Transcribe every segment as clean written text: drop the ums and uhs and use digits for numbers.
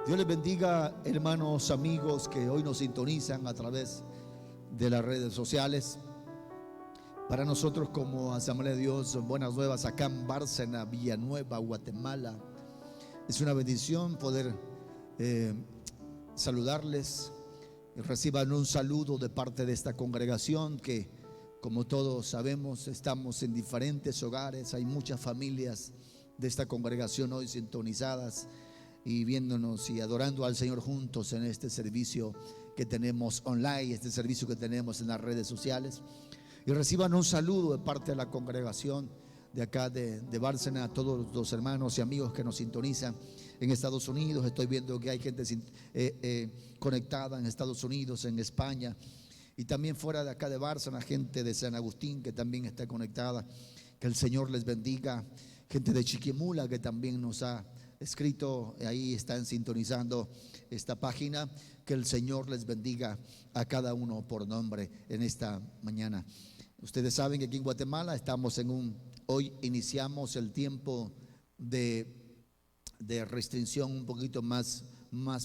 Dios les bendiga, hermanos, amigos que hoy nos sintonizan a través de las redes sociales. Para nosotros como Asamblea de Dios Buenas Nuevas acá en Bárcena, Villanueva, Guatemala, es una bendición poder saludarles. Reciban un saludo de parte de esta congregación que, como todos sabemos, estamos en diferentes hogares. Hay muchas familias de esta congregación hoy sintonizadas y viéndonos y adorando al Señor juntos en este servicio que tenemos online, este servicio que tenemos en las redes sociales. Y reciban un saludo de parte de la congregación de acá de Bárcena, a todos los hermanos y amigos que nos sintonizan en Estados Unidos. Estoy viendo que hay gente conectada en Estados Unidos, en España, y también fuera de acá de Bárcena, gente de San Agustín que también está conectada. Que el Señor les bendiga. Gente de Chiquimula que también nos ha escrito, ahí están sintonizando esta página. Que el Señor les bendiga a cada uno por nombre en esta mañana. Ustedes saben que aquí en Guatemala estamos hoy iniciamos el tiempo de restricción un poquito más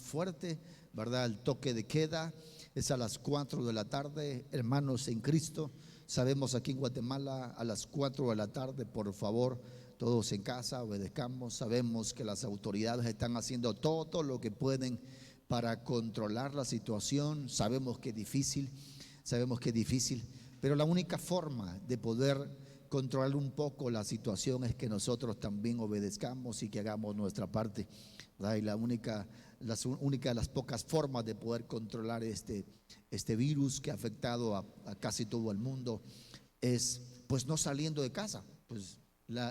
fuerte, ¿verdad? El toque de queda es a las 4 de la tarde, hermanos en Cristo. Sabemos aquí en Guatemala a las 4 de la tarde, por favor, todos en casa, obedezcamos. Sabemos que las autoridades están haciendo todo lo que pueden para controlar la situación. Sabemos que es difícil, pero la única forma de poder controlar un poco la situación es que nosotros también obedezcamos y que hagamos nuestra parte, ¿verdad? Y la única de las pocas formas de poder controlar este virus que ha afectado a casi todo el mundo es pues no saliendo de casa. Pues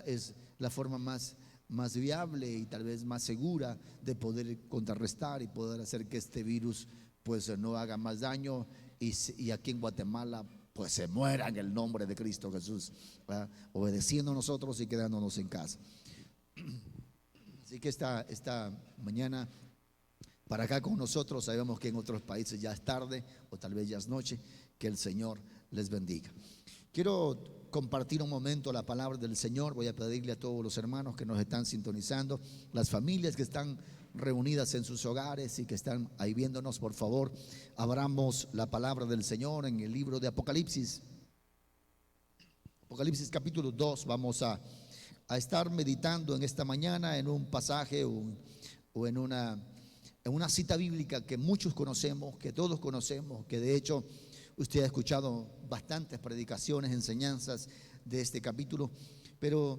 es la forma más viable y tal vez más segura de poder contrarrestar y poder hacer que este virus pues no haga más daño y aquí en Guatemala pues se muera en el nombre de Cristo Jesús, ¿verdad? Obedeciendo a nosotros y quedándonos en casa. Así que esta mañana para acá con nosotros, sabemos que en otros países ya es tarde o tal vez ya es noche. Que el Señor les bendiga. Quiero compartir un momento la palabra del Señor. Voy a pedirle a todos los hermanos que nos están sintonizando, las familias que están reunidas en sus hogares y que están ahí viéndonos, por favor, abramos la palabra del Señor en el libro de Apocalipsis. Apocalipsis capítulo 2. Vamos a estar meditando en esta mañana en un pasaje o en una cita bíblica que muchos conocemos, que todos conocemos, que de hecho usted ha escuchado bastantes predicaciones, enseñanzas de este capítulo, pero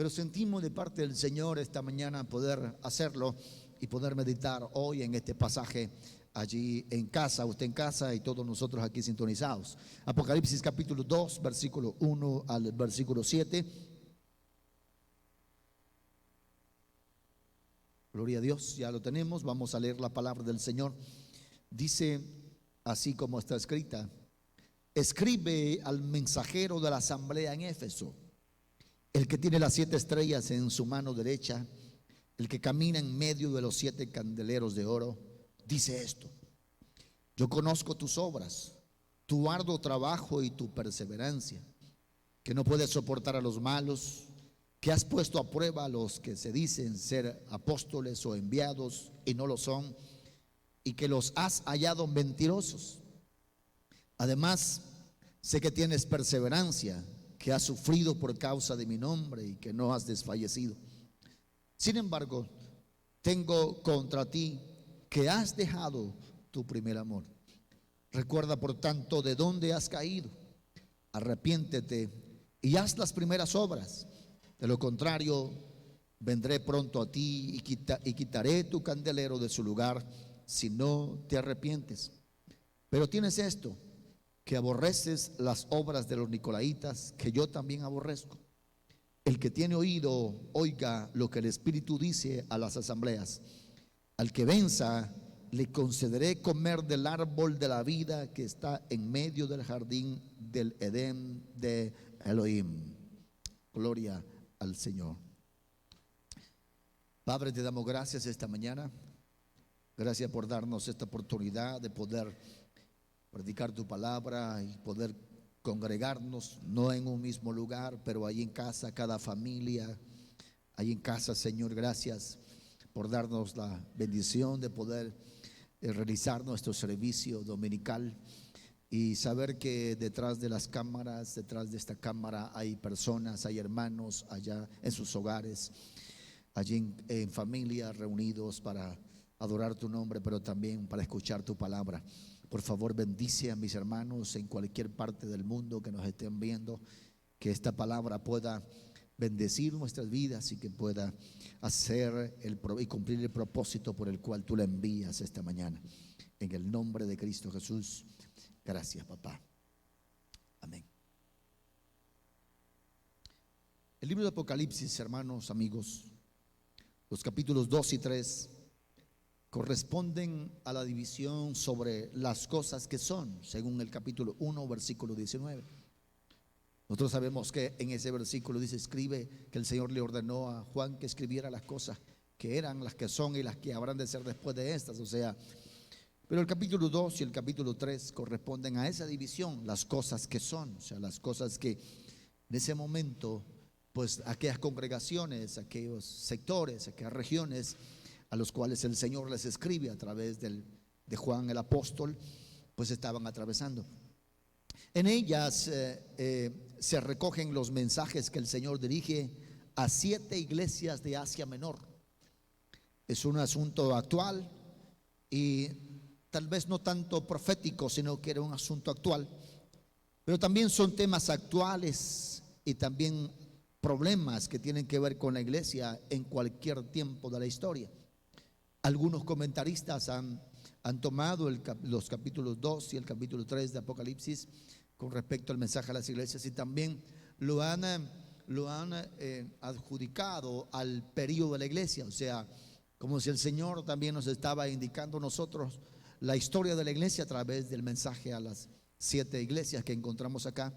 sentimos de parte del Señor esta mañana poder hacerlo y poder meditar hoy en este pasaje allí en casa, usted en casa y todos nosotros aquí sintonizados. Apocalipsis capítulo 2, versículo 1 al versículo 7. Gloria a Dios, ya lo tenemos. Vamos a leer la palabra del Señor. Dice así como está escrita: escribe al mensajero de la asamblea en Éfeso, el que tiene las 7 estrellas en su mano derecha, el que camina en medio de los 7 candeleros de oro, dice esto: yo conozco tus obras, tu arduo trabajo y tu perseverancia, que no puedes soportar a los malos, que has puesto a prueba a los que se dicen ser apóstoles o enviados y no lo son, y que los has hallado mentirosos. Además, sé que tienes perseverancia, que has sufrido por causa de mi nombre y que no has desfallecido. Sin embargo, tengo contra ti que has dejado tu primer amor. Recuerda, por tanto, de dónde has caído. Arrepiéntete y haz las primeras obras. De lo contrario, vendré pronto a ti y quitaré tu candelero de su lugar si no te arrepientes. Pero tienes esto, que aborreces las obras de los nicolaítas, que yo también aborrezco. El que tiene oído, oiga lo que el Espíritu dice a las asambleas. Al que venza, le concederé comer del árbol de la vida que está en medio del jardín del Edén de Elohim. Gloria al Señor. Padre, te damos gracias esta mañana. Gracias por darnos esta oportunidad de poder predicar tu palabra y poder congregarnos, no en un mismo lugar, pero ahí en casa, cada familia, ahí en casa. Señor, gracias por darnos la bendición de poder realizar nuestro servicio dominical y saber que detrás de las cámaras, detrás de esta cámara hay personas, hay hermanos allá en sus hogares, allí en familia, reunidos para adorar tu nombre, pero también para escuchar tu palabra. Por favor, bendice a mis hermanos en cualquier parte del mundo que nos estén viendo, que esta palabra pueda bendecir nuestras vidas y que pueda hacer y cumplir el propósito por el cual tú la envías esta mañana. En el nombre de Cristo Jesús, gracias, papá. Amén. El libro de Apocalipsis, hermanos, amigos, los capítulos 2 y 3 corresponden a la división sobre las cosas que son, según el capítulo 1, versículo 19. Nosotros sabemos que en ese versículo dice, escribe, que el Señor le ordenó a Juan que escribiera las cosas que eran, las que son y las que habrán de ser después de estas. O sea, pero el capítulo 2 y el capítulo 3 corresponden a esa división, las cosas que son, o sea, las cosas que en ese momento, pues aquellas congregaciones, aquellos sectores, aquellas regiones a los cuales el Señor les escribe a través de Juan el apóstol, pues estaban atravesando. En ellas se recogen los mensajes que el Señor dirige a 7 iglesias de Asia Menor. Es un asunto actual y tal vez no tanto profético, sino que era un asunto actual. Pero también son temas actuales y también problemas que tienen que ver con la iglesia en cualquier tiempo de la historia. Algunos comentaristas han tomado los capítulos 2 y el capítulo 3 de Apocalipsis con respecto al mensaje a las iglesias y también lo han adjudicado al periodo de la iglesia. O sea, como si el Señor también nos estaba indicando a nosotros la historia de la iglesia a través del mensaje a las 7 iglesias que encontramos acá.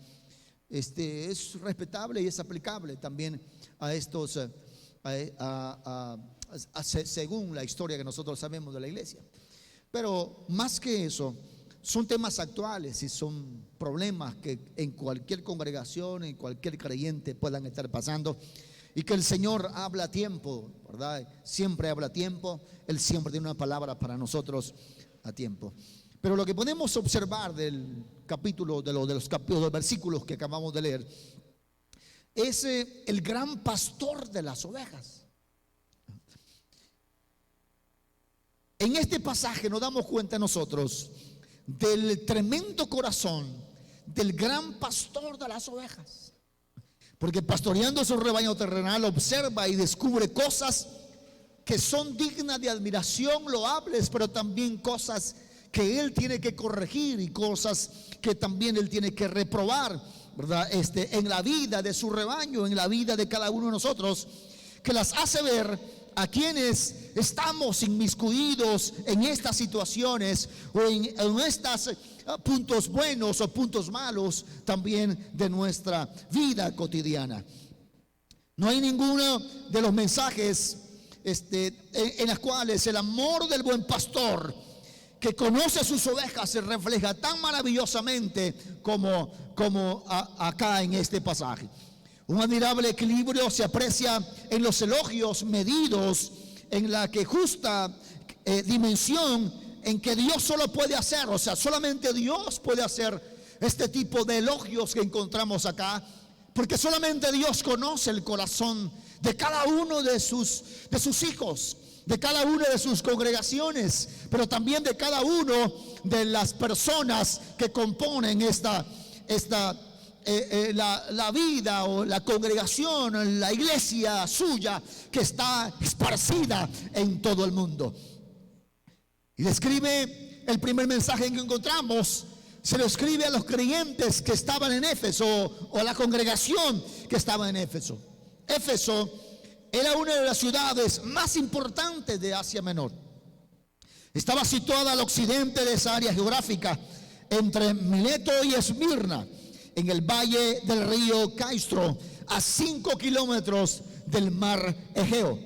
Es respetable y es aplicable también a estos según la historia que nosotros sabemos de la iglesia. Pero más que eso, son temas actuales y son problemas que en cualquier congregación, en cualquier creyente puedan estar pasando, y que el Señor habla a tiempo, ¿verdad? Siempre habla a tiempo. Él siempre tiene una palabra para nosotros a tiempo. Pero lo que podemos observar del capítulo, de los versículos que acabamos de leer, es el gran pastor de las ovejas. En este pasaje nos damos cuenta nosotros del tremendo corazón del gran pastor de las ovejas, porque pastoreando su rebaño terrenal observa y descubre cosas que son dignas de admiración, loables, pero también cosas que él tiene que corregir y cosas que también él tiene que reprobar, ¿verdad? En la vida de su rebaño, en la vida de cada uno de nosotros, que las hace ver a quienes estamos inmiscuidos en estas situaciones o en estos puntos buenos o puntos malos también de nuestra vida cotidiana. No hay ninguno de los mensajes en los cuales el amor del buen pastor que conoce a sus ovejas se refleja tan maravillosamente como acá en este pasaje. Un admirable equilibrio se aprecia en los elogios medidos en la que justa dimensión en que Dios solo puede hacer. O sea, solamente Dios puede hacer este tipo de elogios que encontramos acá, porque solamente Dios conoce el corazón de cada uno de sus hijos, de cada una de sus congregaciones, pero también de cada uno de las personas que componen la vida o la congregación, la iglesia suya que está esparcida en todo el mundo. Y describe el primer mensaje que encontramos, se lo escribe a los creyentes que estaban en Éfeso o a la congregación que estaba en Éfeso. Éfeso era una de las ciudades más importantes de Asia Menor. Estaba situada al occidente de esa área geográfica, entre Mileto y Esmirna, en el valle del río Caistro, a 5 kilómetros del mar Egeo.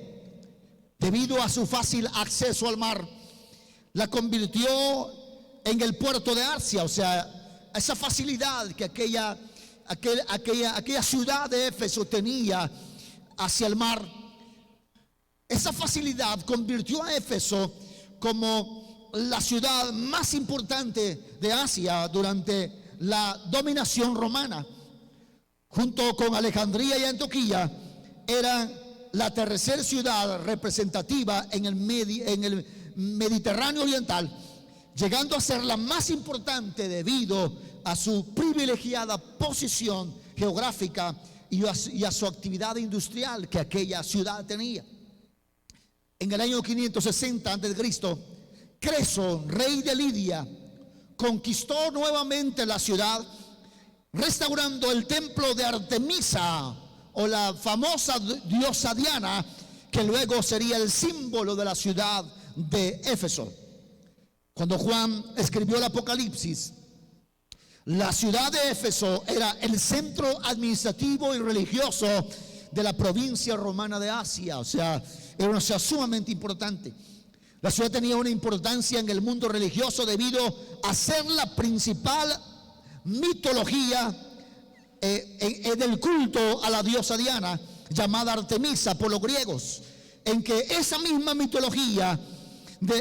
Debido a su fácil acceso al mar, la convirtió en el puerto de Asia. O sea, esa facilidad que aquella ciudad de Éfeso tenía hacia el mar, esa facilidad convirtió a Éfeso como la ciudad más importante de Asia durante la dominación romana. Junto con Alejandría y Antioquía, era la tercera ciudad representativa en el Mediterráneo Oriental, llegando a ser la más importante debido a su privilegiada posición geográfica y a su actividad industrial que aquella ciudad tenía. En el año 560 a.C., Creso, rey de Lidia, conquistó nuevamente la ciudad, restaurando el templo de Artemisa, o la famosa diosa Diana, que luego sería el símbolo de la ciudad de Éfeso. Cuando Juan escribió el Apocalipsis, la ciudad de Éfeso era el centro administrativo y religioso de la provincia romana de Asia. O sea, era una ciudad sumamente importante. La ciudad tenía una importancia en el mundo religioso debido a ser la principal mitología del culto a la diosa Diana, llamada Artemisa por los griegos, en que esa misma mitología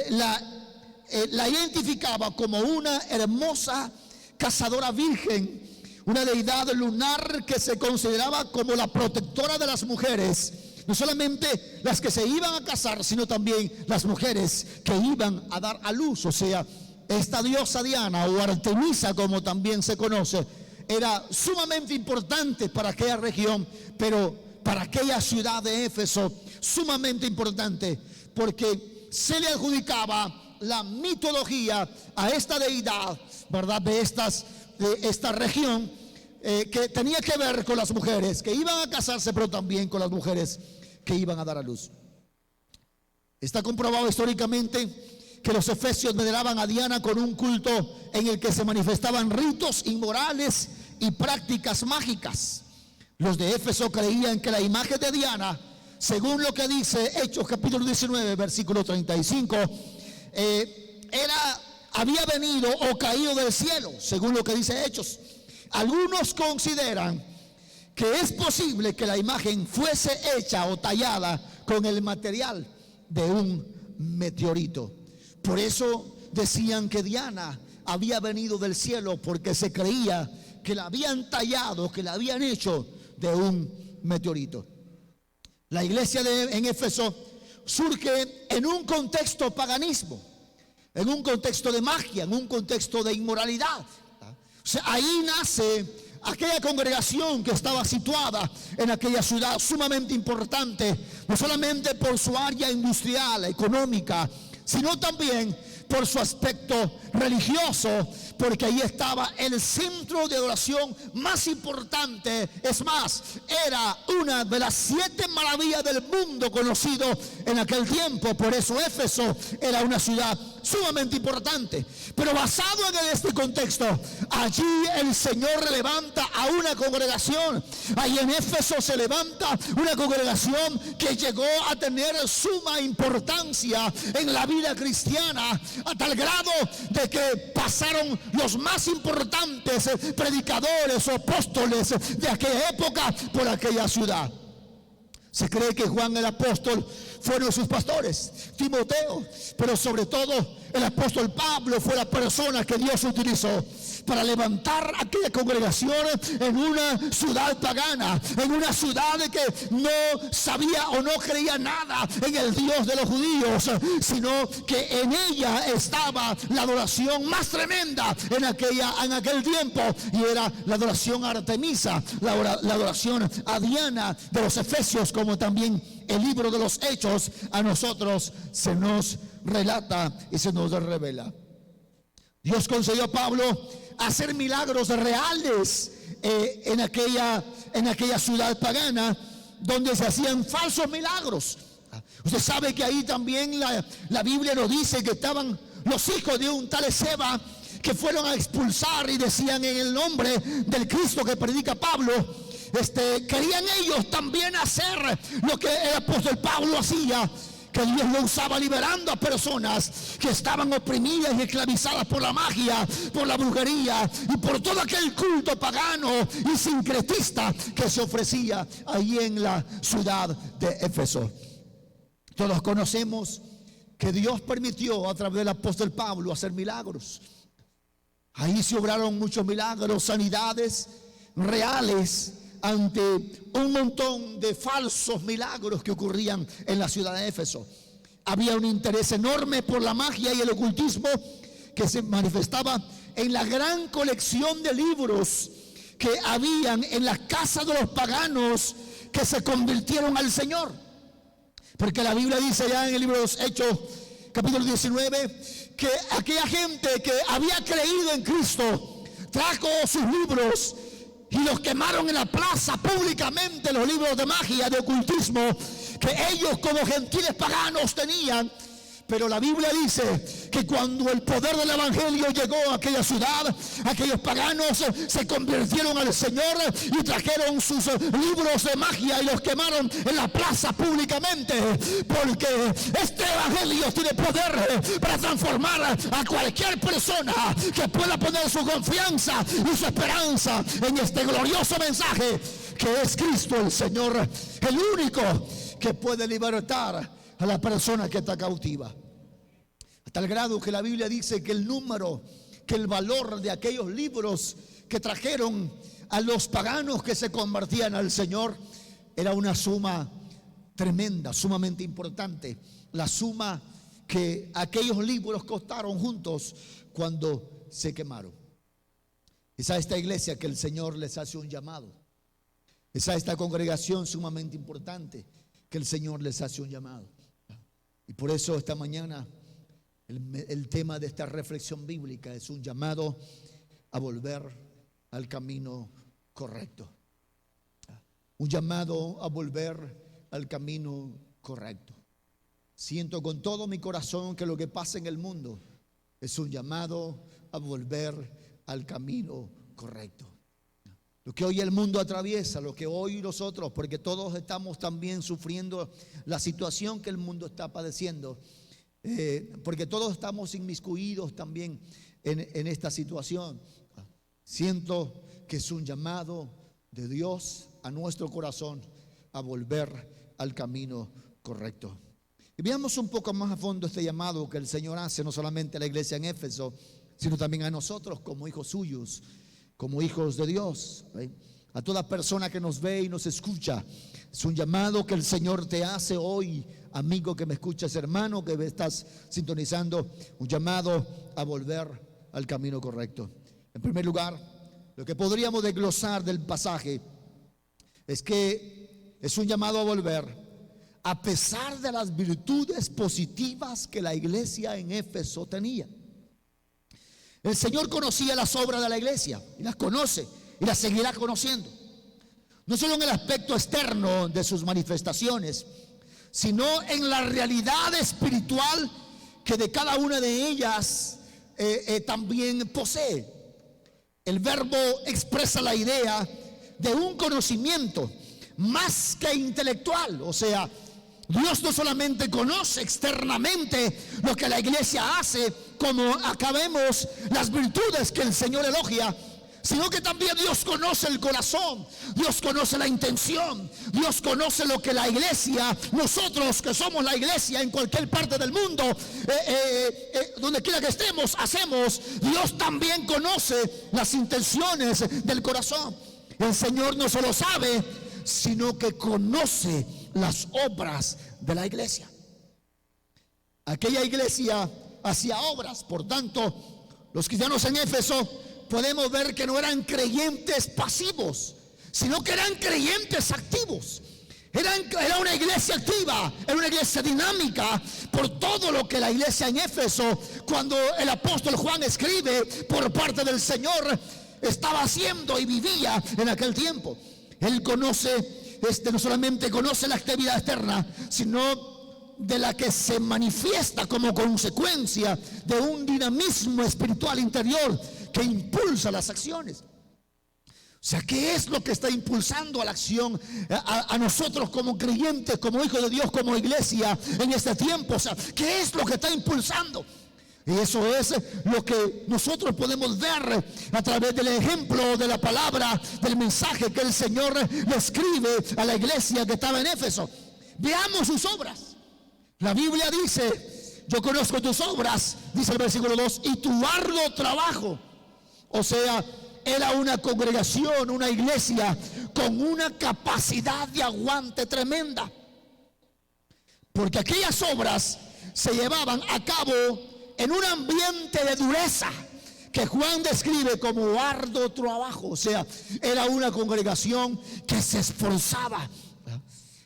la identificaba como una hermosa cazadora virgen, una deidad lunar que se consideraba como la protectora de las mujeres, no solamente las que se iban a casar, sino también las mujeres que iban a dar a luz. O sea, esta diosa Diana, o Artemisa como también se conoce, era sumamente importante para aquella región, pero para aquella ciudad de Éfeso sumamente importante, porque se le adjudicaba la mitología a esta deidad, ¿verdad?, de esta región, que tenía que ver con las mujeres que iban a casarse, pero también con las mujeres que iban a dar a luz. Está comprobado históricamente que los efesios veneraban a Diana con un culto en el que se manifestaban ritos inmorales y prácticas mágicas. Los de Éfeso creían que la imagen de Diana, según lo que dice Hechos capítulo 19 versículo 35, había venido o caído del cielo, según lo que dice Hechos. Algunos consideran que es posible que la imagen fuese hecha o tallada con el material de un meteorito. Por eso decían que Diana había venido del cielo, porque se creía que la habían tallado, que la habían hecho de un meteorito. La iglesia en Éfeso surge en un contexto paganismo, en un contexto de magia, en un contexto de inmoralidad. O sea, ahí nace aquella congregación que estaba situada en aquella ciudad sumamente importante, no solamente por su área industrial, económica, sino también por su aspecto religioso, porque ahí estaba el centro de adoración más importante. Es más, era una de las 7 maravillas del mundo conocido en aquel tiempo. Por eso Éfeso era una ciudad sumamente importante. Pero basado en este contexto, allí el Señor levanta a una congregación. Ahí en Éfeso se levanta una congregación que llegó a tener suma importancia en la vida cristiana, a tal grado de que pasaron los más importantes predicadores o apóstoles de aquella época por aquella ciudad. Se cree que Juan el apóstol fueron sus pastores, Timoteo, pero sobre todo el apóstol Pablo fue la persona que Dios utilizó para levantar aquella congregación en una ciudad pagana, en una ciudad que no sabía o no creía nada en el Dios de los judíos, sino que en ella estaba la adoración más tremenda en aquel tiempo, y era la adoración a Artemisa, la adoración a Diana de los Efesios, como también el libro de los Hechos a nosotros se nos relata y se nos revela. Dios concedió a Pablo hacer milagros reales en aquella ciudad pagana, donde se hacían falsos milagros. Usted sabe que ahí también la Biblia nos dice que estaban los hijos de un tal Esceva, que fueron a expulsar y decían en el nombre del Cristo que predica Pablo. Querían ellos también hacer lo que el apóstol Pablo hacía, que Dios lo usaba liberando a personas que estaban oprimidas y esclavizadas por la magia, por la brujería y por todo aquel culto pagano y sincretista que se ofrecía ahí en la ciudad de Éfeso. Todos conocemos que Dios permitió a través del apóstol Pablo hacer milagros. Ahí se obraron muchos milagros, sanidades reales ante un montón de falsos milagros que ocurrían en la ciudad de Éfeso. Había un interés enorme por la magia y el ocultismo que se manifestaba en la gran colección de libros que habían en las casas de los paganos que se convirtieron al Señor. Porque la Biblia dice ya en el libro de los Hechos, capítulo 19, que aquella gente que había creído en Cristo trajo sus libros y los quemaron en la plaza públicamente, los libros de magia, de ocultismo que ellos como gentiles paganos tenían. Pero la Biblia dice que cuando el poder del evangelio llegó a aquella ciudad, aquellos paganos se convirtieron al Señor y trajeron sus libros de magia y los quemaron en la plaza públicamente, porque este evangelio tiene poder para transformar a cualquier persona que pueda poner su confianza y su esperanza en este glorioso mensaje que es Cristo el Señor, el único que puede libertar a la persona que está cautiva. Hasta el grado que la Biblia dice que el número, que el valor de aquellos libros que trajeron a los paganos que se convertían al Señor era una suma tremenda, sumamente importante. La suma que aquellos libros costaron juntos cuando se quemaron. Es a esta iglesia que el Señor les hace un llamado. Es a esta congregación sumamente importante que el Señor les hace un llamado. Y por eso esta mañana el tema de esta reflexión bíblica es un llamado a volver al camino correcto. Un llamado a volver al camino correcto. Siento con todo mi corazón que lo que pasa en el mundo es un llamado a volver al camino correcto. Lo que hoy el mundo atraviesa, lo que hoy nosotros, porque todos estamos también sufriendo la situación que el mundo está padeciendo, porque todos estamos inmiscuidos también en esta situación. Siento que es un llamado de Dios a nuestro corazón a volver al camino correcto. Y veamos un poco más a fondo este llamado que el Señor hace no solamente a la iglesia en Éfeso, sino también a nosotros como hijos suyos, como hijos de Dios, a toda persona que nos ve y nos escucha. Es un llamado que el Señor te hace hoy, amigo que me escuchas, hermano que me estás sintonizando, un llamado a volver al camino correcto. En primer lugar, lo que podríamos desglosar del pasaje es que es un llamado a volver a pesar de las virtudes positivas que la iglesia en Éfeso tenía. El Señor conocía las obras de la iglesia y las conoce y las seguirá conociendo. No solo en el aspecto externo de sus manifestaciones, sino en la realidad espiritual que de cada una de ellas también posee. El verbo expresa la idea de un conocimiento más que intelectual, o sea, Dios no solamente conoce externamente lo que la iglesia hace, como acá vemos las virtudes que el Señor elogia, sino que también Dios conoce el corazón, Dios conoce la intención, Dios conoce lo que la iglesia, nosotros que somos la iglesia en cualquier parte del mundo, donde quiera que estemos, hacemos. Dios también conoce las intenciones del corazón. El Señor no solo sabe, sino que conoce las obras de la iglesia. Aquella iglesia hacía obras, por tanto, los cristianos en Éfeso podemos ver que no eran creyentes pasivos, sino que eran creyentes activos. Era una iglesia activa, era una iglesia dinámica, por todo lo que la iglesia en Éfeso, cuando el apóstol Juan escribe por parte del Señor, estaba haciendo y vivía en aquel tiempo. Él conoce, no solamente conoce la actividad externa, sino de la que se manifiesta como consecuencia de un dinamismo espiritual interior que impulsa las acciones. O sea, ¿qué es lo que está impulsando a la acción a nosotros como creyentes, como hijos de Dios, como iglesia en este tiempo? O sea, ¿qué es lo que está impulsando? Y eso es lo que nosotros podemos ver a través del ejemplo de la palabra, del mensaje que el Señor le escribe a la iglesia que estaba en Éfeso. Veamos sus obras. La Biblia dice: yo conozco tus obras, dice el versículo 2, y tu arduo trabajo. O sea, era una congregación, una iglesia con una capacidad de aguante tremenda, porque aquellas obras se llevaban a cabo en un ambiente de dureza que Juan describe como arduo trabajo. O sea, era una congregación que se esforzaba.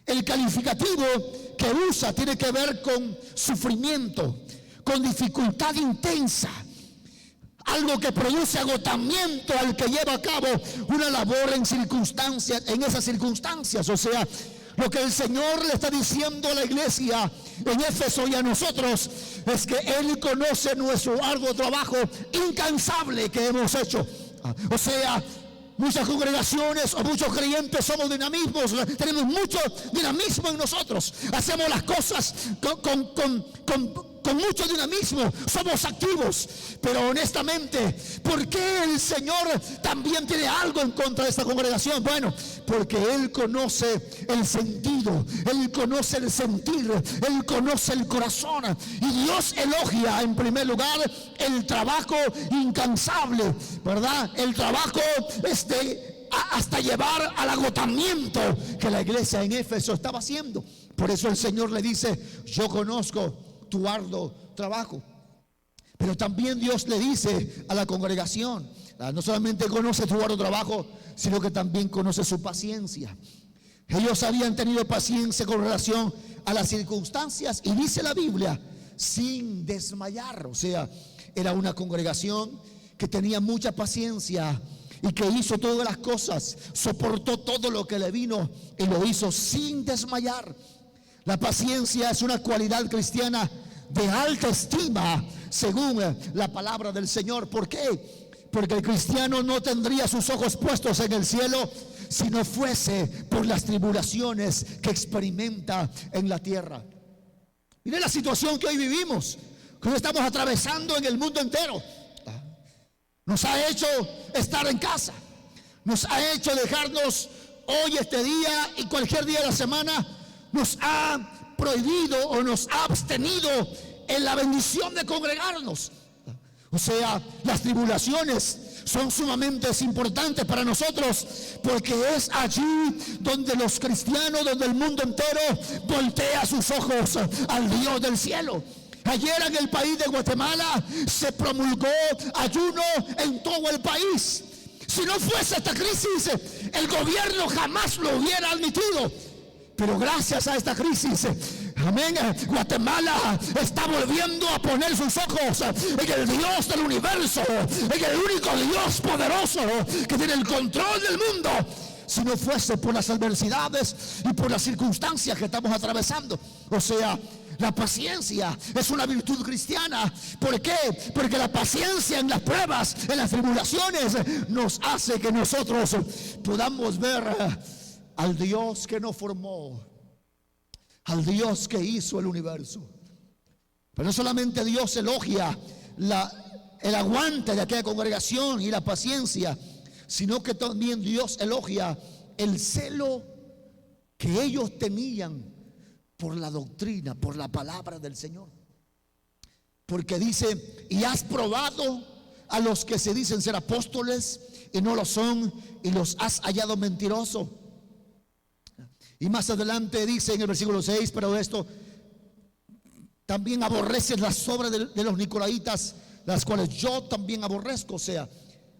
El calificativo que usa tiene que ver con sufrimiento, con dificultad intensa, algo que produce agotamiento al que lleva a cabo una labor en esas circunstancias. O sea, lo que el Señor le está diciendo a la iglesia en Éfeso y a nosotros es que Él conoce nuestro arduo trabajo incansable que hemos hecho. O sea, muchas congregaciones o muchos creyentes somos dinamismos, tenemos mucho dinamismo en nosotros, hacemos las cosas con mucho dinamismo, somos activos, pero honestamente, ¿por qué el Señor también tiene algo en contra de esta congregación? Bueno, porque Él conoce el sentido, Él conoce el sentir, Él conoce el corazón, y Dios elogia en primer lugar el trabajo incansable, ¿verdad? El trabajo hasta llevar al agotamiento que la iglesia en Éfeso estaba haciendo. Por eso el Señor le dice: yo conozco tu arduo trabajo. Pero también Dios le dice a la congregación: no solamente conoce tu arduo trabajo, sino que también conoce su paciencia. Ellos habían tenido paciencia con relación a las circunstancias, y dice la Biblia, sin desmayar. O sea, era una congregación que tenía mucha paciencia y que hizo todas las cosas, soportó todo lo que le vino y lo hizo sin desmayar. La paciencia es una cualidad cristiana de alta estima, según la palabra del Señor. ¿Por qué? Porque el cristiano no tendría sus ojos puestos en el cielo si no fuese por las tribulaciones que experimenta en la tierra. Mire la situación que hoy vivimos, que hoy estamos atravesando en el mundo entero. Nos ha hecho estar en casa, nos ha hecho dejarnos hoy, este día y cualquier día de la semana. Nos ha prohibido o nos ha abstenido en la bendición de congregarnos. O sea, las tribulaciones son sumamente importantes para nosotros, porque es allí donde los cristianos, donde el mundo entero voltea sus ojos al Dios del cielo. Ayer en el país de Guatemala se promulgó ayuno en todo el país. Si no fuese esta crisis, el gobierno jamás lo hubiera admitido. Pero gracias a esta crisis, amén, Guatemala está volviendo a poner sus ojos en el Dios del universo, en el único Dios poderoso que tiene el control del mundo. Si no fuese por las adversidades y por las circunstancias que estamos atravesando. O sea, la paciencia es una virtud cristiana. ¿Por qué? Porque la paciencia en las pruebas, en las tribulaciones, nos hace que nosotros podamos ver al Dios que nos formó, al Dios que hizo el universo. Pero no solamente Dios elogia el aguante de aquella congregación y la paciencia, sino que también Dios elogia el celo que ellos tenían por la doctrina, por la palabra del Señor. Porque dice: y has probado a los que se dicen ser apóstoles y no lo son, y los has hallado mentirosos. Y más adelante dice en el versículo 6: pero esto también aborreces las obras de los nicolaitas, las cuales yo también aborrezco. O sea,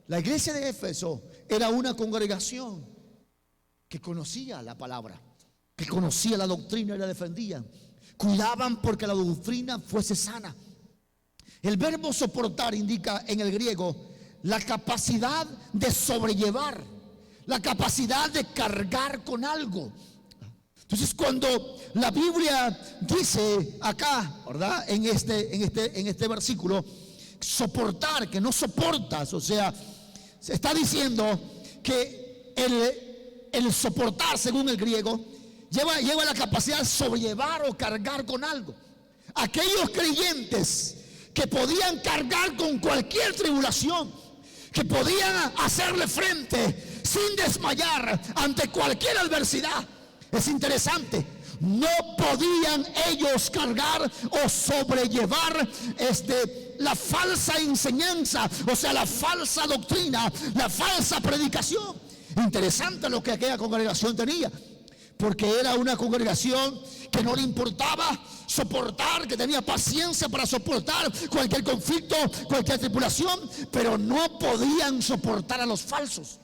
la iglesia de Éfeso era una congregación que conocía la palabra, que conocía la doctrina y la defendían. Cuidaban porque la doctrina fuese sana. El verbo soportar indica en el griego la capacidad de sobrellevar, la capacidad de cargar con algo. Entonces, cuando la Biblia dice acá, ¿verdad? En este versículo, soportar, que no soportas, o sea, se está diciendo que el soportar, según el griego, lleva la capacidad de sobrellevar o cargar con algo. Aquellos creyentes que podían cargar con cualquier tribulación, que podían hacerle frente sin desmayar ante cualquier adversidad. Es interesante, no podían ellos cargar o sobrellevar la falsa enseñanza, o sea, la falsa doctrina, la falsa predicación. Interesante lo que aquella congregación tenía, porque era una congregación que no le importaba soportar, que tenía paciencia para soportar cualquier conflicto, cualquier tribulación, pero no podían soportar a los falsos.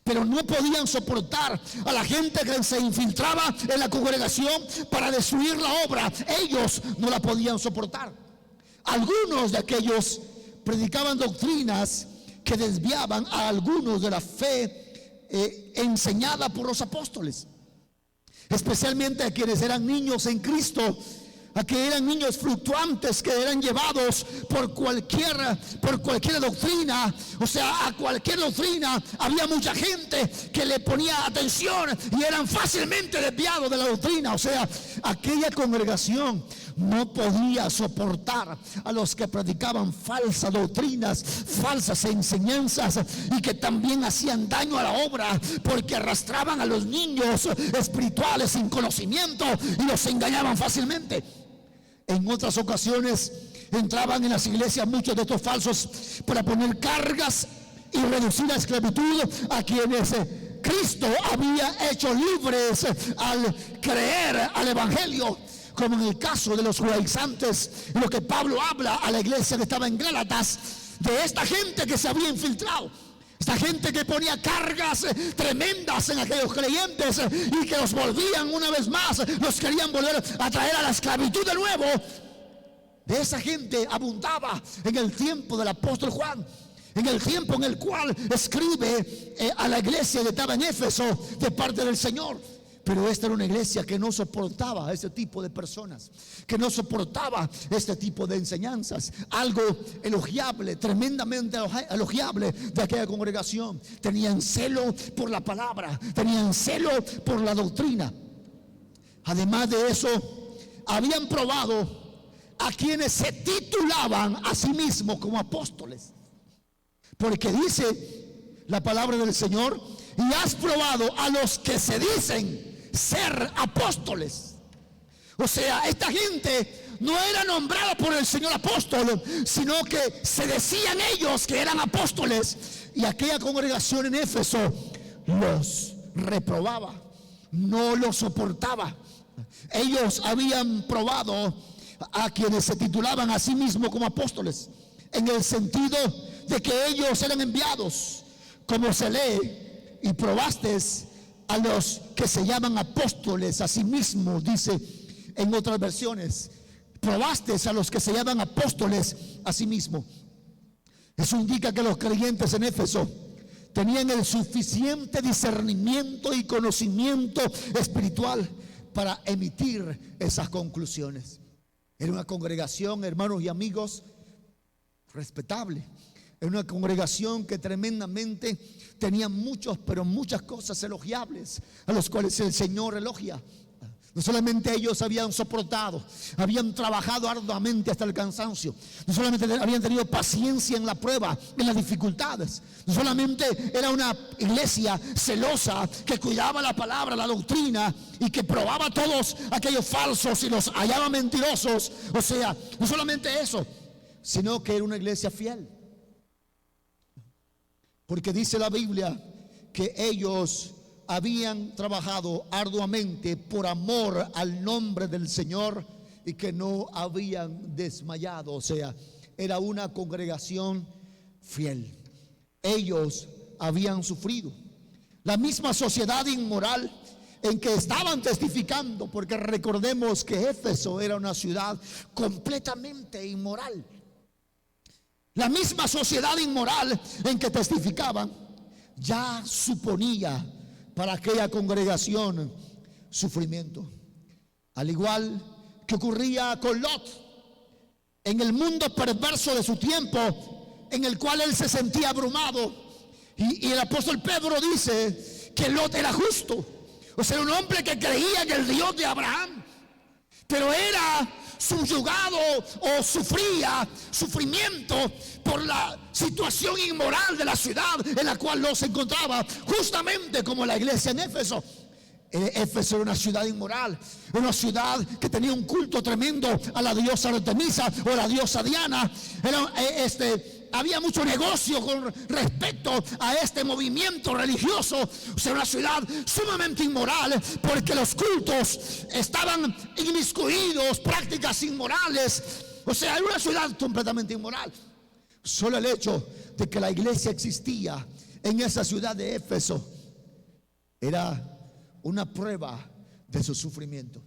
Pero no podían soportar a la gente que se infiltraba en la congregación para destruir la obra. Ellos no la podían soportar. Algunos de aquellos predicaban doctrinas que desviaban a algunos de la fe enseñada por los apóstoles, especialmente a quienes eran niños en Cristo, a que eran niños fluctuantes que eran llevados por cualquier doctrina. O sea, a cualquier doctrina había mucha gente que le ponía atención y eran fácilmente desviados de la doctrina. O sea, aquella congregación no podía soportar a los que predicaban falsas doctrinas, falsas enseñanzas, y que también hacían daño a la obra, porque arrastraban a los niños espirituales sin conocimiento y los engañaban fácilmente. En otras ocasiones entraban en las iglesias muchos de estos falsos para poner cargas y reducir a esclavitud a quienes Cristo había hecho libres al creer al evangelio, como en el caso de los judaizantes, lo que Pablo habla a la iglesia que estaba en Gálatas, de esta gente que se había infiltrado, esta gente que ponía cargas tremendas en aquellos creyentes y que los volvían una vez más, los querían volver a traer a la esclavitud de nuevo. De esa gente abundaba en el tiempo del apóstol Juan, en el tiempo en el cual escribe a la iglesia que estaba en Éfeso de parte del Señor. Pero esta era una iglesia que no soportaba ese tipo de personas, que no soportaba este tipo de enseñanzas. Algo elogiable, tremendamente elogiable de aquella congregación. Tenían celo por la palabra, tenían celo por la doctrina. Además de eso, habían probado a quienes se titulaban a sí mismos como apóstoles. Porque dice la palabra del Señor: y has probado a los que se dicen ser apóstoles. O sea, esta gente no era nombrada por el Señor apóstol, sino que se decían ellos que eran apóstoles. Y aquella congregación en Éfeso los reprobaba, no los soportaba. Ellos habían probado a quienes se titulaban a sí mismos como apóstoles, en el sentido de que ellos eran enviados, como se lee: y probaste a los que se llaman apóstoles a sí mismos, dice en otras versiones. Probaste a los que se llaman apóstoles a sí mismos. Eso indica que los creyentes en Éfeso tenían el suficiente discernimiento y conocimiento espiritual para emitir esas conclusiones. Era una congregación, hermanos y amigos, respetable. Era una congregación que tremendamente tenía muchas cosas elogiables, a los cuales el Señor elogia. No solamente ellos habían soportado, habían trabajado arduamente hasta el cansancio. No solamente habían tenido paciencia en la prueba, en las dificultades. No solamente era una iglesia celosa que cuidaba la palabra, la doctrina, y que probaba a todos aquellos falsos y los hallaba mentirosos. O sea, no solamente eso, sino que era una iglesia fiel. Porque dice la Biblia que ellos habían trabajado arduamente por amor al nombre del Señor y que no habían desmayado. O sea, era una congregación fiel. Ellos habían sufrido la misma sociedad inmoral en que estaban testificando, porque recordemos que Éfeso era una ciudad completamente inmoral. La misma sociedad inmoral en que testificaban ya suponía para aquella congregación sufrimiento. Al igual que ocurría con Lot, en el mundo perverso de su tiempo, en el cual él se sentía abrumado. Y el apóstol Pedro dice que Lot era justo. O sea, un hombre que creía en el Dios de Abraham, pero era subyugado o sufría sufrimiento por la situación inmoral de la ciudad en la cual Lot se encontraba, justamente como la iglesia en Éfeso. Éfeso era una ciudad inmoral, una ciudad que tenía un culto tremendo a la diosa Artemisa o a la diosa Diana. Había mucho negocio con respecto a este movimiento religioso. O sea, una ciudad sumamente inmoral, porque los cultos estaban inmiscuidos, prácticas inmorales. O sea, era una ciudad completamente inmoral. Solo el hecho de que la iglesia existía en esa ciudad de Éfeso era una prueba de su sufrimiento.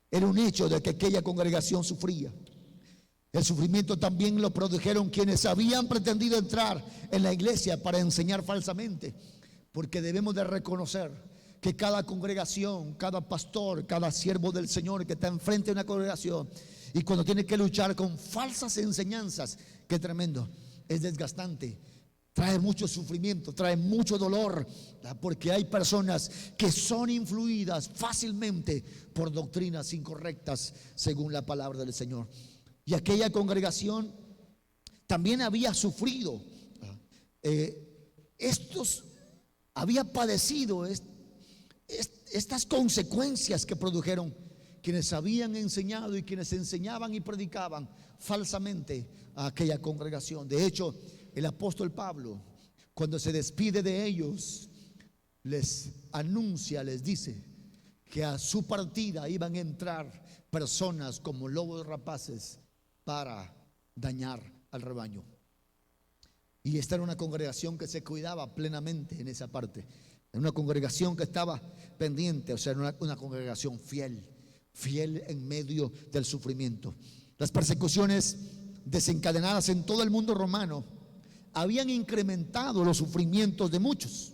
Era un hecho de que aquella congregación sufría. El sufrimiento también lo produjeron quienes habían pretendido entrar en la iglesia para enseñar falsamente, porque debemos de reconocer que cada congregación, cada pastor, cada siervo del Señor que está enfrente de una congregación, y cuando tiene que luchar con falsas enseñanzas, qué tremendo, es desgastante, trae mucho sufrimiento, trae mucho dolor, porque hay personas que son influidas fácilmente por doctrinas incorrectas según la palabra del Señor. Y aquella congregación también había sufrido, había padecido estas consecuencias que produjeron quienes habían enseñado y quienes enseñaban y predicaban falsamente a aquella congregación. De hecho, el apóstol Pablo, cuando se despide de ellos, les anuncia, les dice que a su partida iban a entrar personas como lobos rapaces para dañar al rebaño. Y esta era una congregación que se cuidaba plenamente en esa parte. Era una congregación que estaba pendiente, o sea, era una congregación fiel en medio del sufrimiento. Las persecuciones desencadenadas en todo el mundo romano habían incrementado los sufrimientos de muchos.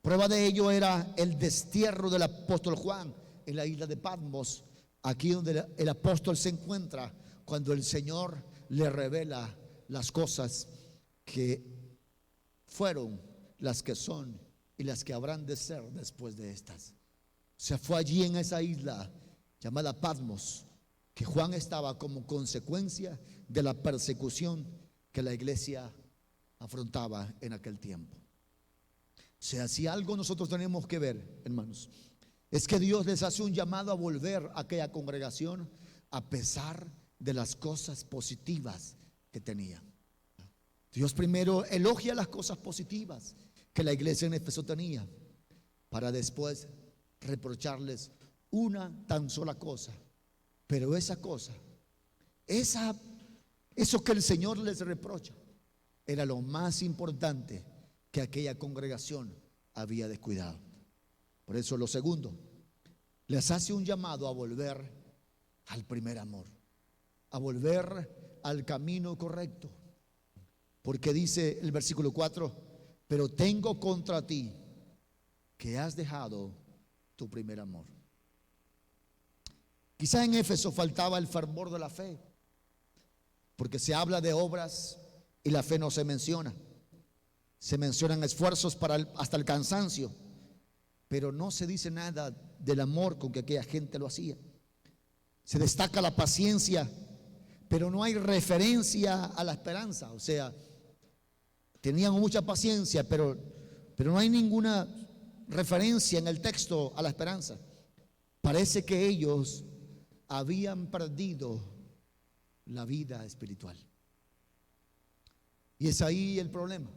Prueba de ello era el destierro del apóstol Juan en la isla de Patmos, aquí donde el apóstol se encuentra cuando el Señor le revela las cosas que fueron, las que son y las que habrán de ser después de estas. Se fue allí en esa isla llamada Patmos que Juan estaba como consecuencia de la persecución que la iglesia afrontaba en aquel tiempo. O sea, si algo nosotros tenemos que ver, hermanos, es que Dios les hace un llamado a volver a aquella congregación a pesar de las cosas positivas que tenía. Dios primero elogia las cosas positivas que la iglesia en Éfeso tenía, para después reprocharles una tan sola cosa. Pero esa cosa, eso que el Señor les reprocha, era lo más importante que aquella congregación había descuidado. Por eso lo segundo, les hace un llamado a volver al primer amor, a volver al camino correcto. Porque dice el versículo 4, pero tengo contra ti que has dejado tu primer amor. Quizá en Éfeso faltaba el fervor de la fe, porque se habla de obras y la fe no se menciona. Se mencionan esfuerzos hasta el cansancio, pero no se dice nada del amor con que aquella gente lo hacía. Se destaca la paciencia, pero no hay referencia a la esperanza. O sea, tenían mucha paciencia, pero no hay ninguna referencia en el texto a la esperanza. Parece que ellos habían perdido la vida espiritual. Y es ahí el problema.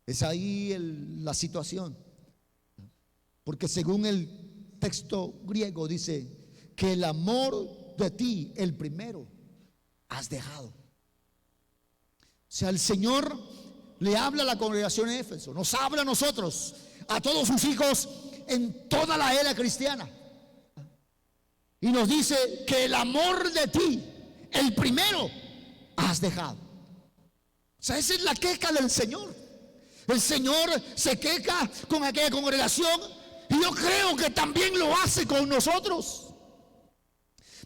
Es ahí la situación. Porque según el texto griego dice que el amor de ti, el primero, has dejado. O sea, el Señor le habla a la congregación de Éfeso, nos habla a nosotros, a todos sus hijos en toda la era cristiana. Y nos dice que el amor de ti, el primero, has dejado. O sea, esa es la queja del Señor. El Señor se queja con aquella congregación, y yo creo que también lo hace con nosotros.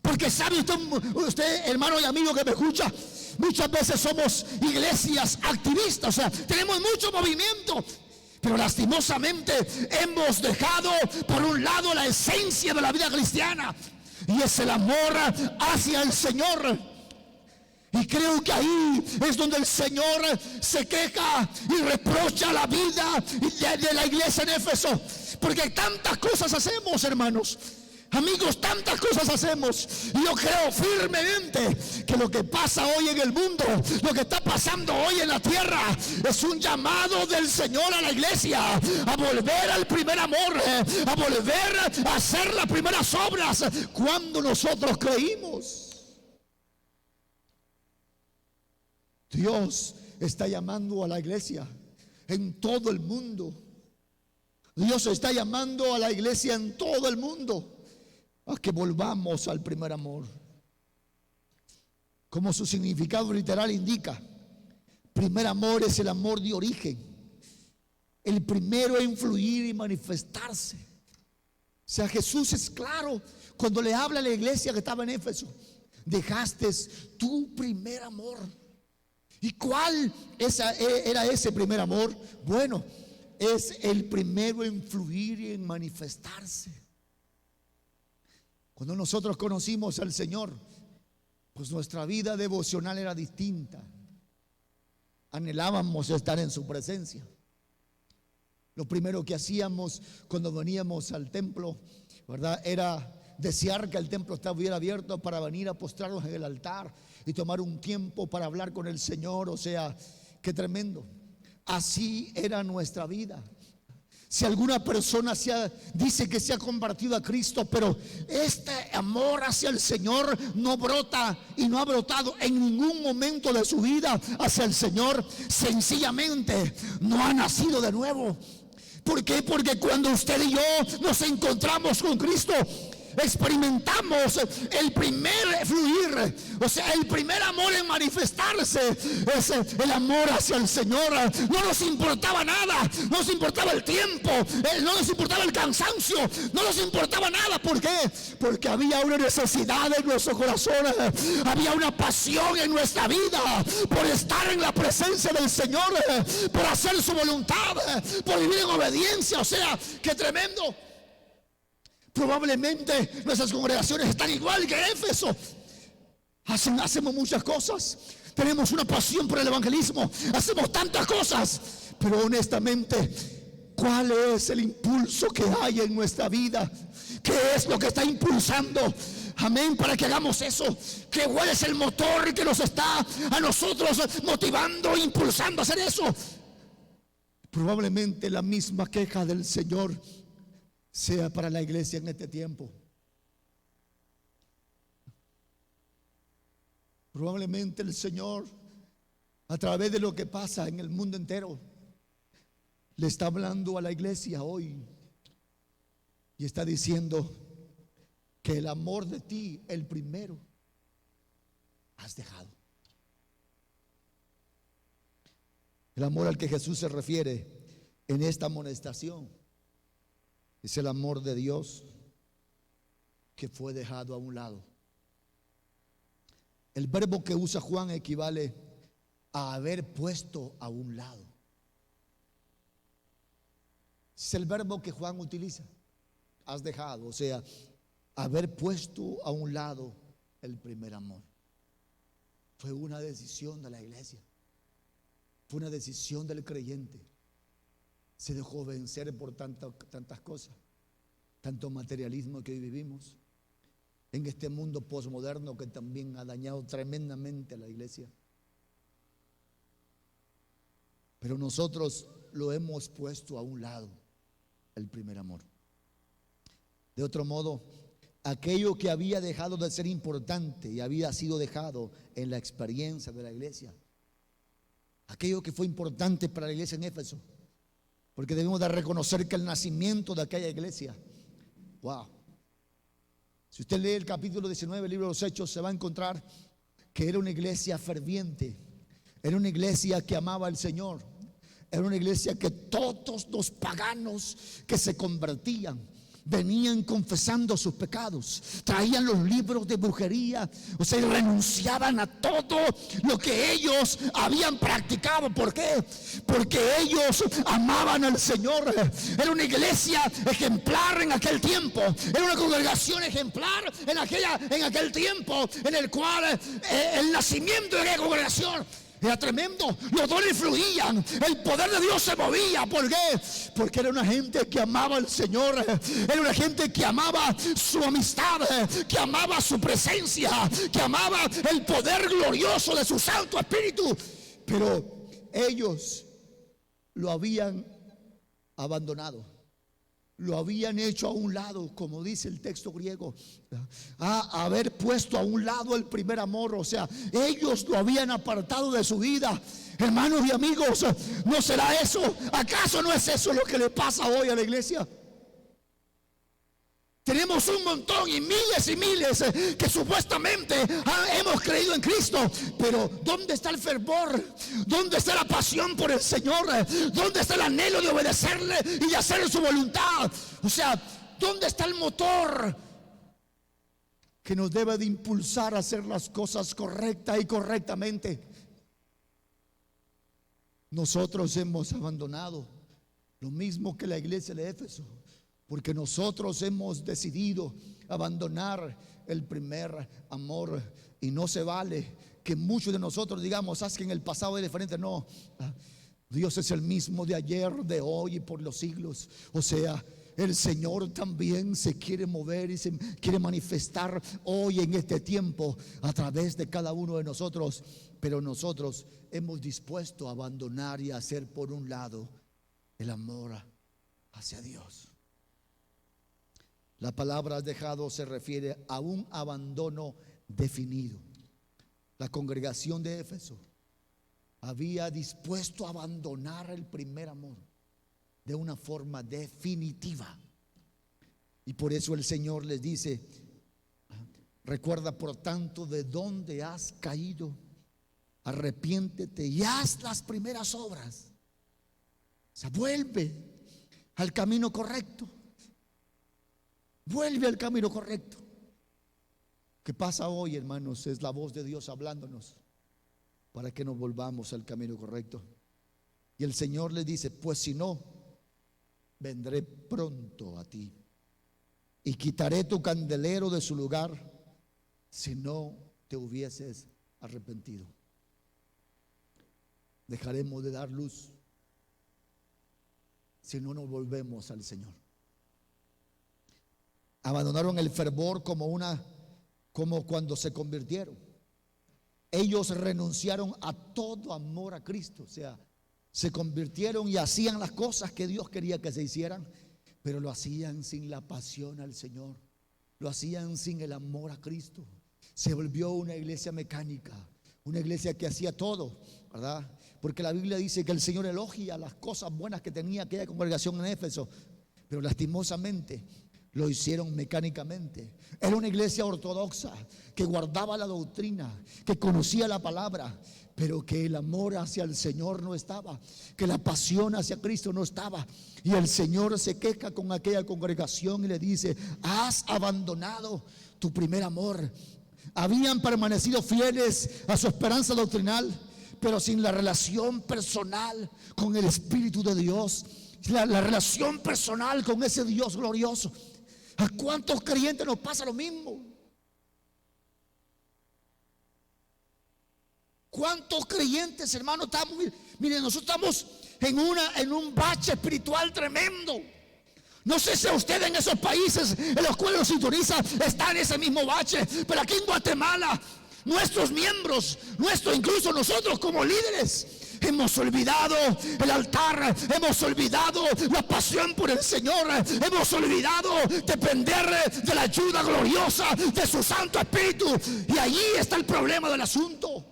Porque sabe usted, hermano y amigo que me escucha, muchas veces somos iglesias activistas, o sea, tenemos mucho movimiento, pero lastimosamente hemos dejado por un lado la esencia de la vida cristiana, y es el amor hacia el Señor. Y creo que ahí es donde el Señor se queja y reprocha la vida de la iglesia en Éfeso. Porque tantas cosas hacemos, hermanos. Amigos, tantas cosas hacemos. Y yo creo firmemente que lo que pasa hoy en el mundo, lo que está pasando hoy en la tierra, es un llamado del Señor a la iglesia a volver al primer amor, a volver a hacer las primeras obras cuando nosotros creímos. Dios está llamando a la iglesia en todo el mundo. Dios está llamando a la iglesia en todo el mundo a que volvamos al primer amor. Como su significado literal indica, primer amor es el amor de origen, el primero en fluir y manifestarse. O sea, Jesús es claro cuando le habla a la iglesia que estaba en Éfeso: dejaste tu primer amor. ¿Y cuál era ese primer amor? Bueno, es el primero en fluir y en manifestarse. Cuando nosotros conocimos al Señor, pues nuestra vida devocional era distinta. Anhelábamos estar en su presencia. Lo primero que hacíamos cuando veníamos al templo, ¿verdad?, era desear que el templo estuviera abierto para venir a postrarnos en el altar y tomar un tiempo para hablar con el Señor. O sea, qué tremendo. Así era nuestra vida. Si alguna persona dice que se ha convertido a Cristo, pero este amor hacia el Señor no brota y no ha brotado en ningún momento de su vida hacia el Señor, sencillamente no ha nacido de nuevo. ¿Por qué? Porque cuando usted y yo nos encontramos con Cristo, experimentamos el primer fluir, o sea, el primer amor en manifestarse, es el amor hacia el Señor. No nos importaba nada, no nos importaba el tiempo, no nos importaba el cansancio, no nos importaba nada. ¿Por qué? Porque había una necesidad en nuestro corazón, había una pasión en nuestra vida por estar en la presencia del Señor, por hacer su voluntad, por vivir en obediencia. O sea, qué tremendo. Probablemente nuestras congregaciones están igual que Éfeso. Hacemos muchas cosas, tenemos una pasión por el evangelismo, hacemos tantas cosas, pero honestamente, ¿cuál es el impulso que hay en nuestra vida? ¿Qué es lo que está impulsando? Amén, para que hagamos eso. ¿Cuál es el motor que nos está a nosotros motivando, impulsando a hacer eso? Probablemente la misma queja del Señor sea para la iglesia en este tiempo. Probablemente el Señor, a través de lo que pasa en el mundo entero, le está hablando a la iglesia hoy y está diciendo que el amor de ti, el primero, has dejado. El amor al que Jesús se refiere en esta amonestación es el amor de Dios que fue dejado a un lado. El verbo que usa Juan equivale a haber puesto a un lado. Es el verbo que Juan utiliza. Has dejado, o sea, haber puesto a un lado el primer amor. Fue una decisión de la iglesia. Fue una decisión del creyente. Se dejó vencer por tantas cosas, tanto materialismo que hoy vivimos en este mundo posmoderno que también ha dañado tremendamente a la iglesia. Pero nosotros lo hemos puesto a un lado, el primer amor. De otro modo, aquello que había dejado de ser importante y había sido dejado en la experiencia de la iglesia, aquello que fue importante para la iglesia en Éfeso, porque debemos de reconocer que el nacimiento de aquella iglesia, wow. Si usted lee el capítulo 19 del libro de los Hechos, se va a encontrar que era una iglesia ferviente, era una iglesia que amaba al Señor, era una iglesia que todos los paganos que se convertían, venían confesando sus pecados, traían los libros de brujería, o sea, renunciaban a todo lo que ellos habían practicado. ¿Por qué? Porque ellos amaban al Señor. Era una iglesia ejemplar en aquel tiempo, era una congregación ejemplar en aquel tiempo, en el cual el nacimiento de la congregación era tremendo. Los dones fluían, el poder de Dios se movía. ¿Por qué? Porque era una gente que amaba al Señor, era una gente que amaba su amistad, que amaba su presencia, que amaba el poder glorioso de su Santo Espíritu. Pero ellos lo habían abandonado, lo habían hecho a un lado, como dice el texto griego, a haber puesto a un lado el primer amor. O sea, ellos lo habían apartado de su vida. Hermanos y amigos, ¿no será eso? ¿Acaso no es eso lo que le pasa hoy a la iglesia? Tenemos un montón y miles que supuestamente hemos creído en Cristo, pero ¿dónde está el fervor? ¿Dónde está la pasión por el Señor? ¿Dónde está el anhelo de obedecerle y de hacer su voluntad? O sea, ¿dónde está el motor que nos debe de impulsar a hacer las cosas correctas y correctamente? Nosotros hemos abandonado lo mismo que la iglesia de Éfeso, porque nosotros hemos decidido abandonar el primer amor. Y no se vale que muchos de nosotros digamos, que en el pasado es diferente. No, Dios es el mismo de ayer, de hoy y por los siglos. O sea, el Señor también se quiere mover y se quiere manifestar hoy en este tiempo a través de cada uno de nosotros. Pero nosotros hemos dispuesto a abandonar y a hacer por un lado el amor hacia Dios. La palabra dejado se refiere a un abandono definido. La congregación de Éfeso había dispuesto a abandonar el primer amor de una forma definitiva. Y por eso el Señor les dice: recuerda por tanto de dónde has caído, arrepiéntete y haz las primeras obras. O sea, vuelve al camino correcto. Vuelve al camino correcto. ¿Qué pasa hoy, hermanos? Es la voz de Dios hablándonos para que nos volvamos al camino correcto. Y el Señor les dice: pues si no, vendré pronto a ti y quitaré tu candelero de su lugar si no te hubieses arrepentido. Dejaremos de dar luz si no nos volvemos al Señor. Abandonaron el fervor como cuando se convirtieron. Ellos renunciaron a todo amor a Cristo. O sea, se convirtieron y hacían las cosas que Dios quería que se hicieran, pero lo hacían sin la pasión al Señor, lo hacían sin el amor a Cristo. Se volvió una iglesia mecánica, una iglesia que hacía todo, ¿verdad? Porque la Biblia dice que el Señor elogia las cosas buenas que tenía aquella congregación en Éfeso, pero lastimosamente lo hicieron mecánicamente. Era una iglesia ortodoxa que guardaba la doctrina, que conocía la palabra, pero que el amor hacia el Señor no estaba, que la pasión hacia Cristo no estaba. Y el Señor se queja con aquella congregación y le dice: has abandonado tu primer amor. Habían permanecido fieles a su esperanza doctrinal, pero sin la relación personal con el Espíritu de Dios, la relación personal con ese Dios glorioso. ¿A cuántos creyentes nos pasa lo mismo? ¿Cuántos creyentes, hermanos, estamos? Miren, nosotros estamos en un bache espiritual tremendo. No sé si ustedes en esos países en los cuales nos sintoniza están en ese mismo bache, pero aquí en Guatemala, nuestros miembros, incluso nosotros como líderes, hemos olvidado el altar, hemos olvidado la pasión por el Señor, hemos olvidado depender de la ayuda gloriosa de su Santo Espíritu. Y allí está el problema del asunto.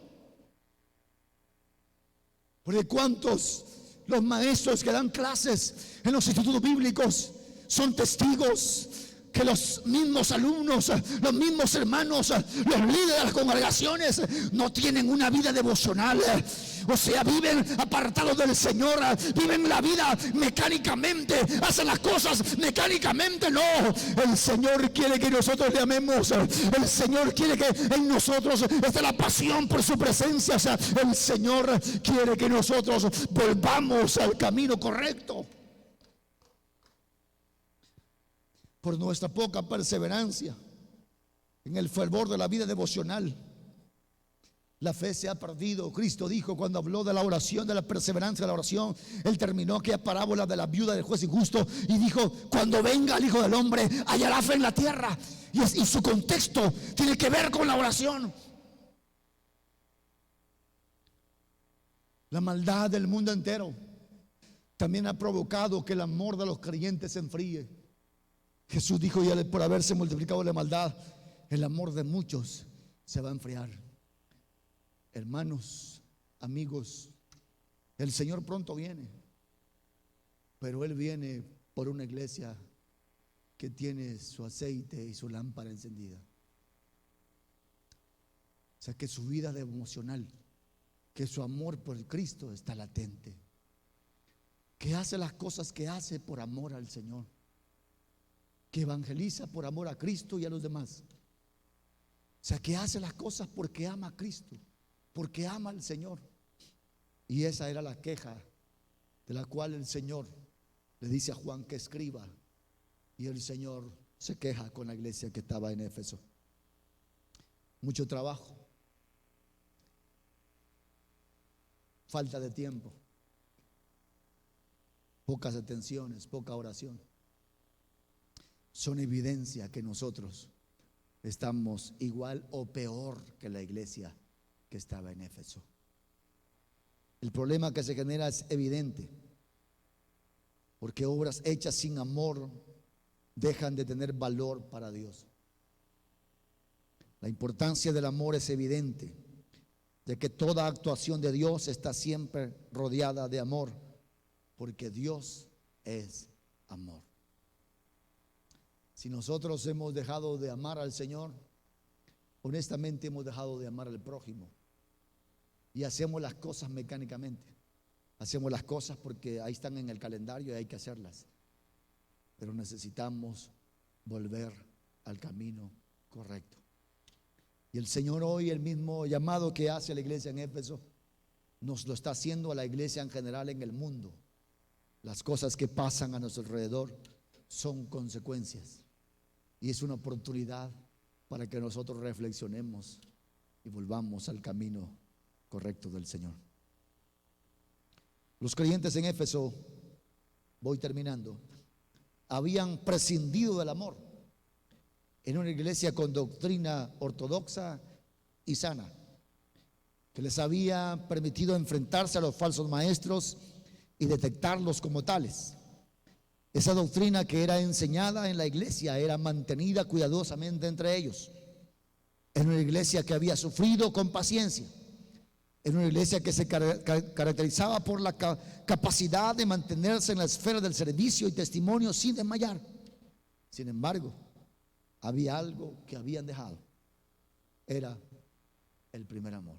Porque cuántos los maestros que dan clases en los institutos bíblicos son testigos que los mismos alumnos, los mismos hermanos, los líderes de las congregaciones no tienen una vida devocional, O sea, viven apartados del Señor, viven la vida mecánicamente, hacen las cosas mecánicamente. No, el Señor quiere que nosotros le amemos. El Señor quiere que en nosotros esté la pasión por su presencia. O sea, el Señor quiere que nosotros volvamos al camino correcto. Por nuestra poca perseverancia en el fervor de la vida devocional, la fe se ha perdido. Cristo dijo cuando habló de la oración, de la perseverancia de la oración, Él terminó aquella parábola de la viuda del juez injusto y dijo: cuando venga el Hijo del Hombre, hallará fe en la tierra. Y su contexto tiene que ver con la oración. La maldad del mundo entero también ha provocado que el amor de los creyentes se enfríe. Jesús dijo: ya por haberse multiplicado la maldad, el amor de muchos se va a enfriar. Hermanos, amigos, el Señor pronto viene, pero Él viene por una iglesia que tiene su aceite y su lámpara encendida. O sea, que su vida devocional, que su amor por Cristo está latente, que hace las cosas que hace por amor al Señor, que evangeliza por amor a Cristo y a los demás. O sea, que hace las cosas porque ama a Cristo, porque ama al Señor. Y esa era la queja de la cual el Señor le dice a Juan que escriba. Y el Señor se queja con la iglesia que estaba en Éfeso. Mucho trabajo, falta de tiempo, pocas atenciones, poca oración, son evidencia que nosotros estamos igual o peor que la iglesia que estaba en Éfeso. El problema que se genera es evidente, porque obras hechas sin amor dejan de tener valor para Dios. La importancia del amor es evidente, de que toda actuación de Dios está siempre rodeada de amor, porque Dios es amor. Si nosotros hemos dejado de amar al Señor, honestamente hemos dejado de amar al prójimo y hacemos las cosas mecánicamente. Hacemos las cosas porque ahí están en el calendario y hay que hacerlas, pero necesitamos volver al camino correcto. Y el Señor hoy, el mismo llamado que hace a la iglesia en Éfeso, nos lo está haciendo a la iglesia en general en el mundo. Las cosas que pasan a nuestro alrededor son consecuencias, y es una oportunidad para que nosotros reflexionemos y volvamos al camino correcto del Señor. Los creyentes en Éfeso, voy terminando, habían prescindido del amor en una iglesia con doctrina ortodoxa y sana, que les había permitido enfrentarse a los falsos maestros y detectarlos como tales. Esa doctrina que era enseñada en la iglesia era mantenida cuidadosamente entre ellos. En una iglesia que había sufrido con paciencia, en una iglesia que se caracterizaba por la capacidad de mantenerse en la esfera del servicio y testimonio sin desmayar. Sin embargo, había algo que habían dejado: era el primer amor.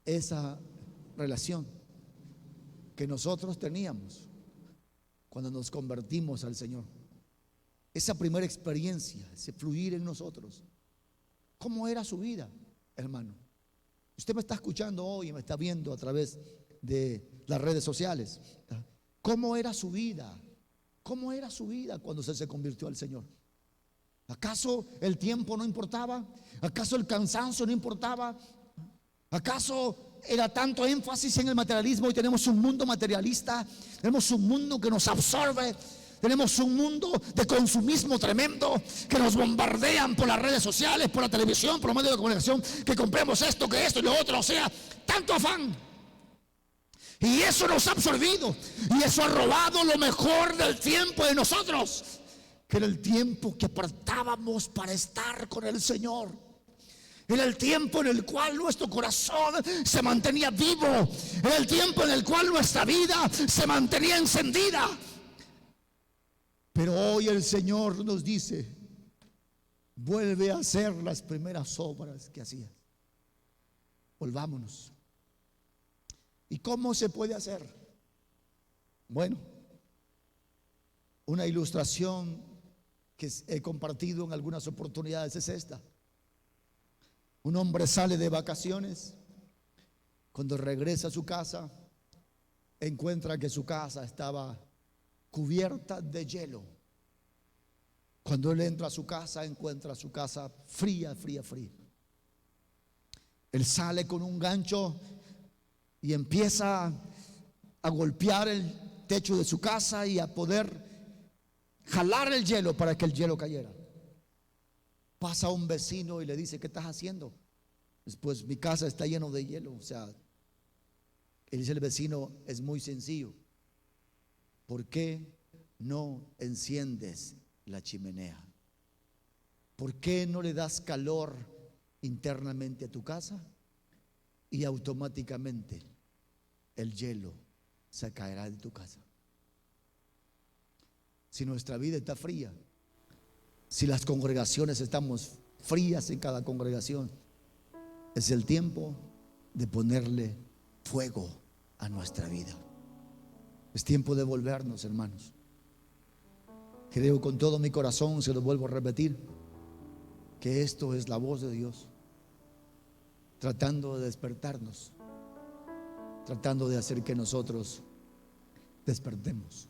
Esa relación que nosotros teníamos cuando nos convertimos al Señor, esa primera experiencia, ese fluir en nosotros. ¿Cómo era su vida, hermano? Usted me está escuchando hoy y me está viendo a través de las redes sociales. ¿Cómo era su vida? ¿Cómo era su vida cuando usted se convirtió al Señor? ¿Acaso el tiempo no importaba? ¿Acaso el cansancio no importaba? ¿Acaso era tanto énfasis en el materialismo? Hoy tenemos un mundo materialista, tenemos un mundo que nos absorbe, tenemos un mundo de consumismo tremendo, que nos bombardean por las redes sociales, por la televisión, por los medios de comunicación, que compremos esto, que esto y lo otro. O sea, tanto afán, y eso nos ha absorbido, y eso ha robado lo mejor del tiempo de nosotros, que era el tiempo que apartábamos para estar con el Señor. Era el tiempo en el cual nuestro corazón se mantenía vivo. Era el tiempo en el cual nuestra vida se mantenía encendida. Pero hoy el Señor nos dice: vuelve a hacer las primeras obras que hacías. Volvámonos. ¿Y cómo se puede hacer? Bueno, una ilustración que he compartido en algunas oportunidades es esta. Un hombre sale de vacaciones. Cuando regresa a su casa, encuentra que su casa estaba cubierta de hielo. Cuando él entra a su casa, encuentra su casa fría, fría, fría. Él sale con un gancho y empieza a golpear el techo de su casa y a poder jalar el hielo para que el hielo cayera. Pasa un vecino y le dice: ¿qué estás haciendo? Pues mi casa está lleno de hielo. O sea, él dice el vecino: es muy sencillo. ¿Por qué no enciendes la chimenea? ¿Por qué no le das calor internamente a tu casa? Y automáticamente el hielo se caerá de tu casa. Si nuestra vida está fría, si las congregaciones estamos frías en cada congregación, es el tiempo de ponerle fuego a nuestra vida. Es tiempo de volvernos, hermanos. Creo con todo mi corazón, se lo vuelvo a repetir, que esto es la voz de Dios tratando de despertarnos, tratando de hacer que nosotros despertemos.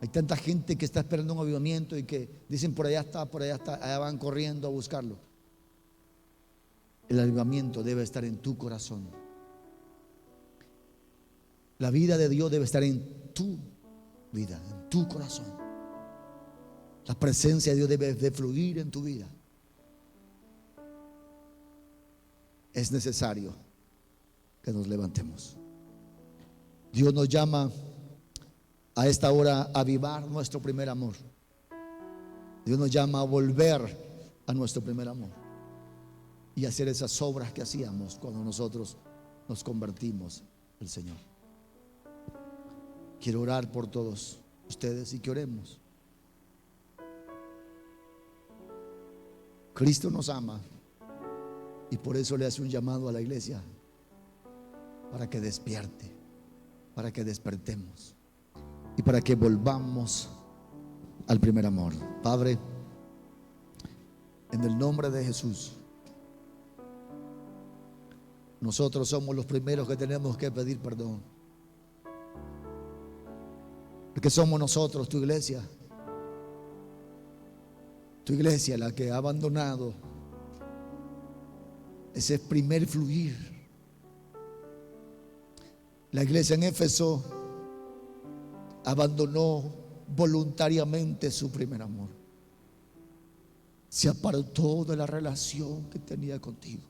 Hay tanta gente que está esperando un avivamiento y que dicen: por allá está, allá van corriendo a buscarlo. El avivamiento debe estar en tu corazón. La vida de Dios debe estar en tu vida, en tu corazón. La presencia de Dios debe de fluir en tu vida. Es necesario que nos levantemos. Dios nos llama a esta hora a avivar nuestro primer amor. Dios nos llama a volver a nuestro primer amor y hacer esas obras que hacíamos cuando nosotros nos convertimos al Señor. Quiero orar por todos ustedes y que oremos. Cristo nos ama y por eso le hace un llamado a la iglesia para que despierte, para que despertemos y para que volvamos al primer amor. Padre, en el nombre de Jesús, nosotros somos los primeros que tenemos que pedir perdón, porque somos nosotros, tu iglesia la que ha abandonado ese primer fluir. La iglesia en Éfeso abandonó voluntariamente su primer amor. Se apartó de la relación que tenía contigo.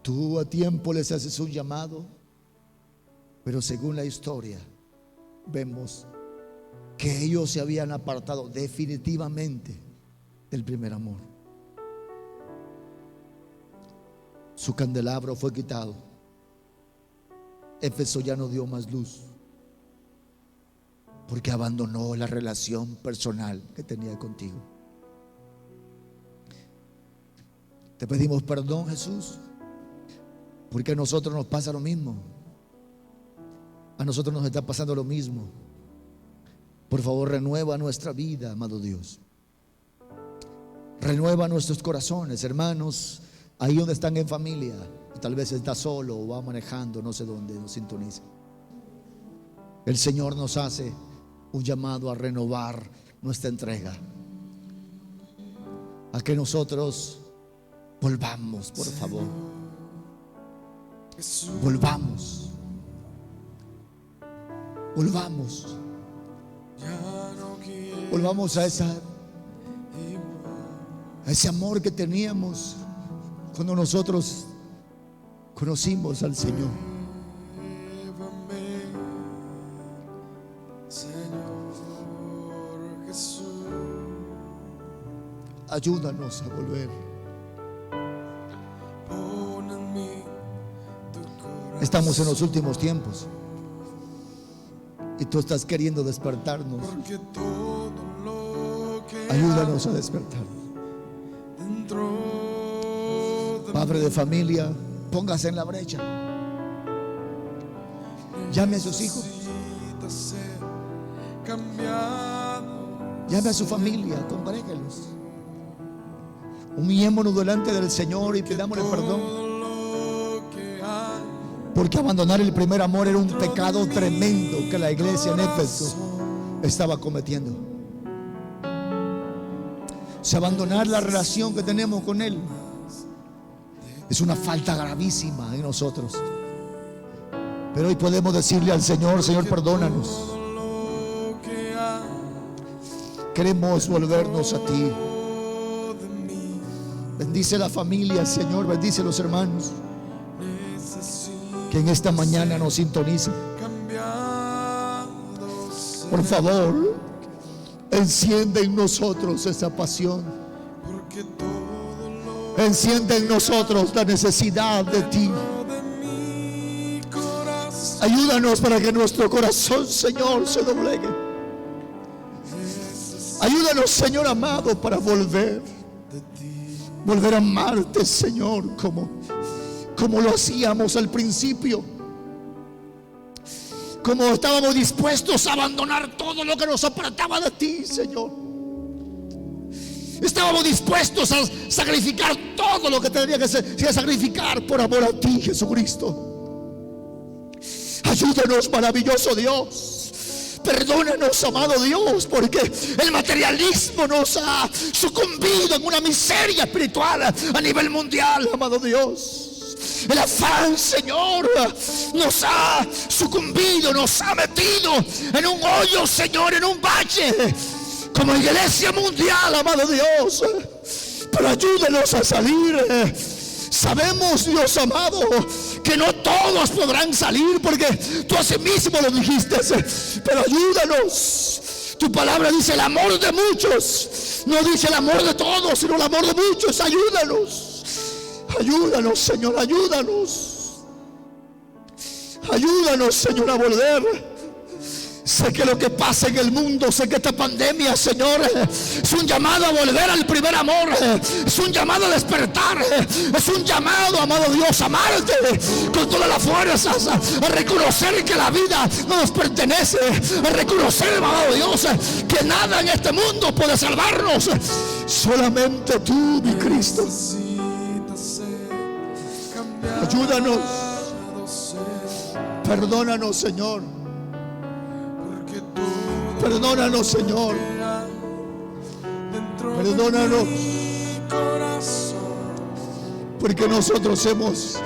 Tú a tiempo les haces un llamado, pero según la historia vemos que ellos se habían apartado definitivamente del primer amor. Su candelabro fue quitado. Éfeso ya no dio más luz porque abandonó la relación personal que tenía contigo. Te pedimos perdón, Jesús, porque a nosotros nos pasa lo mismo. A nosotros nos está pasando lo mismo. Por favor, renueva nuestra vida, amado Dios. Renueva nuestros corazones, hermanos. Ahí donde están en familia, tal vez está solo o va manejando, no sé dónde, nos sintoniza. El Señor nos hace un llamado a renovar nuestra entrega, a que nosotros volvamos, por favor. Volvamos. Volvamos. Volvamos a ese amor que teníamos cuando nosotros conocimos al Señor. Ayúdanos a volver. Estamos en los últimos tiempos y tú estás queriendo despertarnos. Ayúdanos a despertarnos. Padre de familia, póngase en la brecha. Llame a sus hijos. Llame a su familia, congréguelos. Humillémonos delante del Señor y pidámosle perdón. Porque abandonar el primer amor era un pecado tremendo que la iglesia en Éfeso estaba cometiendo. Si abandonar la relación que tenemos con Él es una falta gravísima en nosotros. Pero hoy podemos decirle al Señor: Señor, perdónanos. Queremos volvernos a ti. Bendice la familia, Señor. Bendice a los hermanos que en esta mañana nos sintonizan. Por favor, enciende en nosotros esa pasión. Enciende en nosotros la necesidad de ti. Ayúdanos para que nuestro corazón, Señor, se doblegue. Ayúdanos, Señor amado, para volver a amarte, Señor, como lo hacíamos al principio. Como estábamos dispuestos a abandonar todo lo que nos apartaba de ti, Señor. Estábamos dispuestos a sacrificar todo lo que tenía que sacrificar por amor a ti, Jesucristo. Ayúdanos, maravilloso Dios. Perdónanos, amado Dios, porque el materialismo nos ha sucumbido en una miseria espiritual a nivel mundial, amado Dios. El afán, Señor, nos ha sucumbido, nos ha metido en un hoyo, Señor, en un valle, como iglesia mundial, amado Dios. Pero ayúdenos a salir. Sabemos, Dios amado, que no todos podrán salir, porque tú así mismo lo dijiste. Pero ayúdanos. Tu palabra dice el amor de muchos. No dice el amor de todos, sino el amor de muchos. Ayúdanos. Ayúdanos, Señor, ayúdanos. Ayúdanos, Señor, a volver. Sé que lo que pasa en el mundo, sé que esta pandemia, Señor, es un llamado a volver al primer amor. Es un llamado a despertar. Es un llamado, amado Dios, a amarte con todas las fuerzas, a reconocer que la vida no nos pertenece, a reconocer, amado Dios, que nada en este mundo puede salvarnos, solamente tú, mi Cristo. Ayúdanos. Perdónanos, Señor. Perdónanos, Señor. Perdónanos. Porque nosotros hemos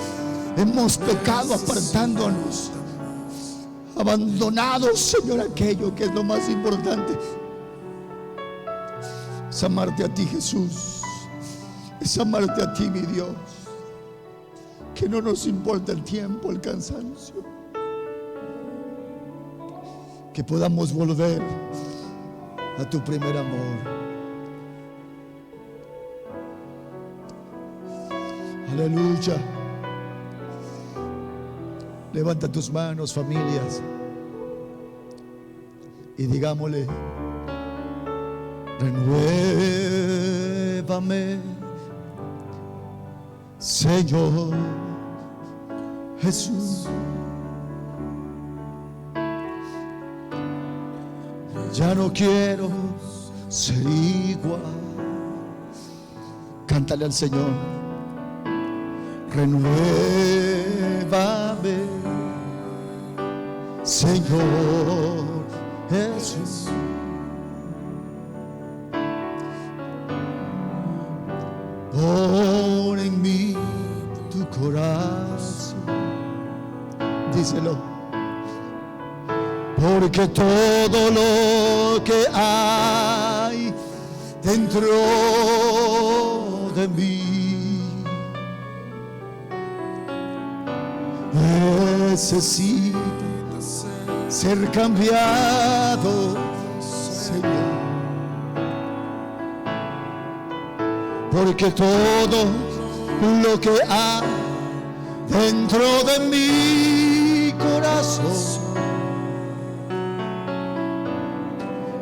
pecado apartándonos, abandonado, Señor, aquello que es lo más importante. Es amarte a ti, Jesús. Es amarte a ti, mi Dios. Que no nos importa el tiempo, el cansancio. Que podamos volver a tu primer amor. Aleluya. Levanta tus manos, familias, y digámosle: renuévame, Señor Jesús. Ya no quiero ser igual. Cántale al Señor: renuévame, Señor Jesús. Pon en mí tu corazón. Díselo. Porque todo lo que hay dentro de mí necesita ser cambiado, Señor. Porque todo lo que hay dentro de mi corazón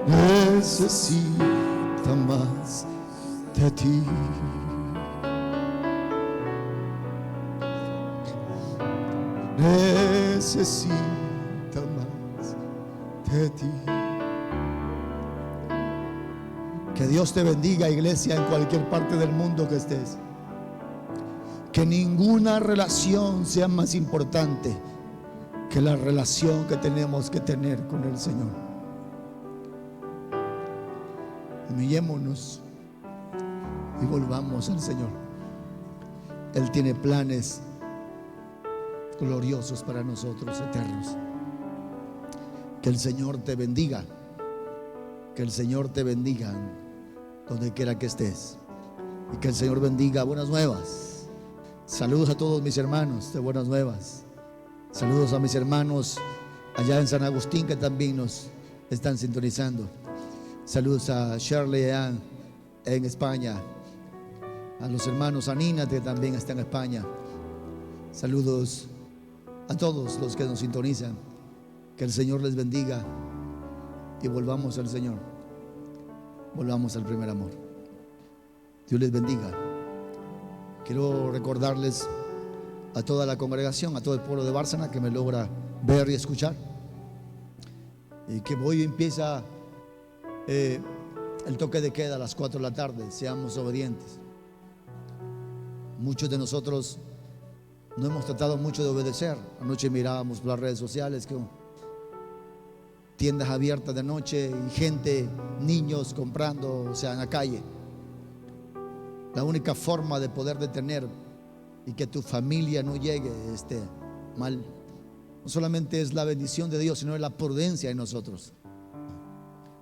necesita más de ti. necesita más de ti. Que Dios te bendiga, iglesia, en cualquier parte del mundo que estés. Que ninguna relación sea más importante que la relación que tenemos que tener con el Señor. Humillémonos y volvamos al Señor. Él tiene planes gloriosos para nosotros, eternos. Que el Señor te bendiga. Que el Señor te bendiga donde quiera que estés. Y que el Señor bendiga Buenas Nuevas. Saludos a todos mis hermanos de Buenas Nuevas. Saludos a mis hermanos allá en San Agustín que también nos están sintonizando. Saludos a Shirley allá en España. A los hermanos Anina que también están en España. Saludos a todos los que nos sintonizan. Que el Señor les bendiga y volvamos al Señor. Volvamos al primer amor. Dios les bendiga. Quiero recordarles a toda la congregación, a todo el pueblo de Bárcena que me logra ver y escuchar, y que hoy empieza el toque de queda a las 4 de la tarde. Seamos obedientes. Muchos de nosotros no hemos tratado mucho de obedecer. Anoche mirábamos por las redes sociales que tiendas abiertas de noche y gente, niños comprando, o sea, en la calle. La única forma de poder detener y que tu familia no llegue mal, no solamente es la bendición de Dios, sino es la prudencia en nosotros.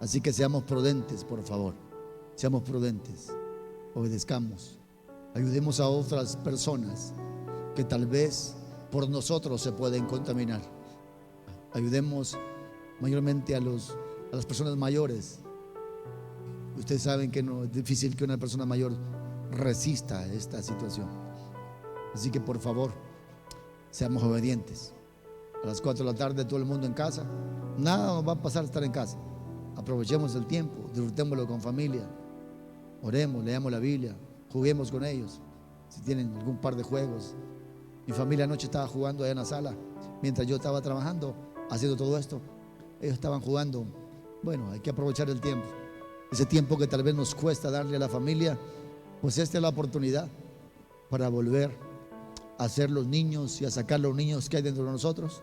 Así que seamos prudentes, por favor. Seamos prudentes, obedezcamos, ayudemos a otras personas que tal vez por nosotros se pueden contaminar. Ayudemos mayormente a las personas mayores. Ustedes saben que no es difícil que una persona mayor resista esta situación. Así que por favor, seamos obedientes. A las 4 de la tarde todo el mundo en casa. Nada nos va a pasar estar en casa. Aprovechemos el tiempo, disfrutémoslo con familia. Oremos, leamos la Biblia, juguemos con ellos. Si tienen algún par de juegos. Mi familia anoche estaba jugando allá en la sala. Mientras yo estaba trabajando, haciendo todo esto, ellos estaban jugando. Bueno, hay que aprovechar el tiempo. Ese tiempo que tal vez nos cuesta darle a la familia, pues esta es la oportunidad para volver a ser los niños y a sacar los niños que hay dentro de nosotros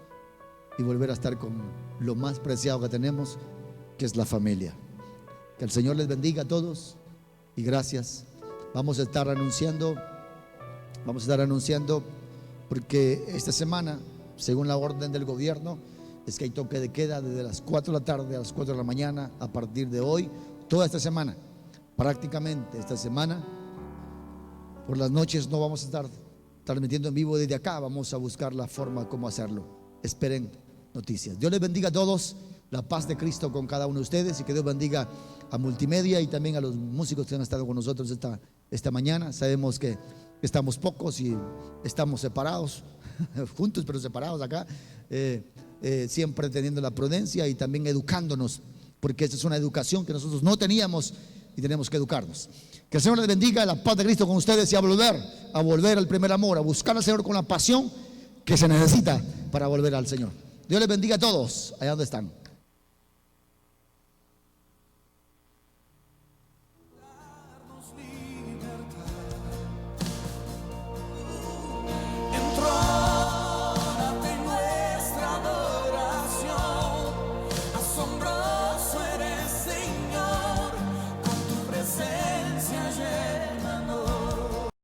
y volver a estar con lo más preciado que tenemos, que es la familia. Que el Señor les bendiga a todos y gracias. Vamos a estar anunciando porque esta semana, según la orden del gobierno, es que hay toque de queda desde las 4 de la tarde a las 4 de la mañana a partir de hoy, toda esta semana. Prácticamente esta semana, por las noches no vamos a estar transmitiendo en vivo desde acá, vamos a buscar la forma como hacerlo. Esperen noticias. Dios les bendiga a todos, la paz de Cristo con cada uno de ustedes, y que Dios bendiga a Multimedia y también a los músicos que han estado con nosotros esta mañana. Sabemos que estamos pocos y estamos separados, juntos pero separados acá, siempre teniendo la prudencia y también educándonos, porque esta es una educación que nosotros no teníamos y tenemos que educarnos. Que el Señor les bendiga, la paz de Cristo con ustedes, y a volver al primer amor, a buscar al Señor con la pasión que se necesita para volver al Señor. Dios les bendiga a todos allá donde están.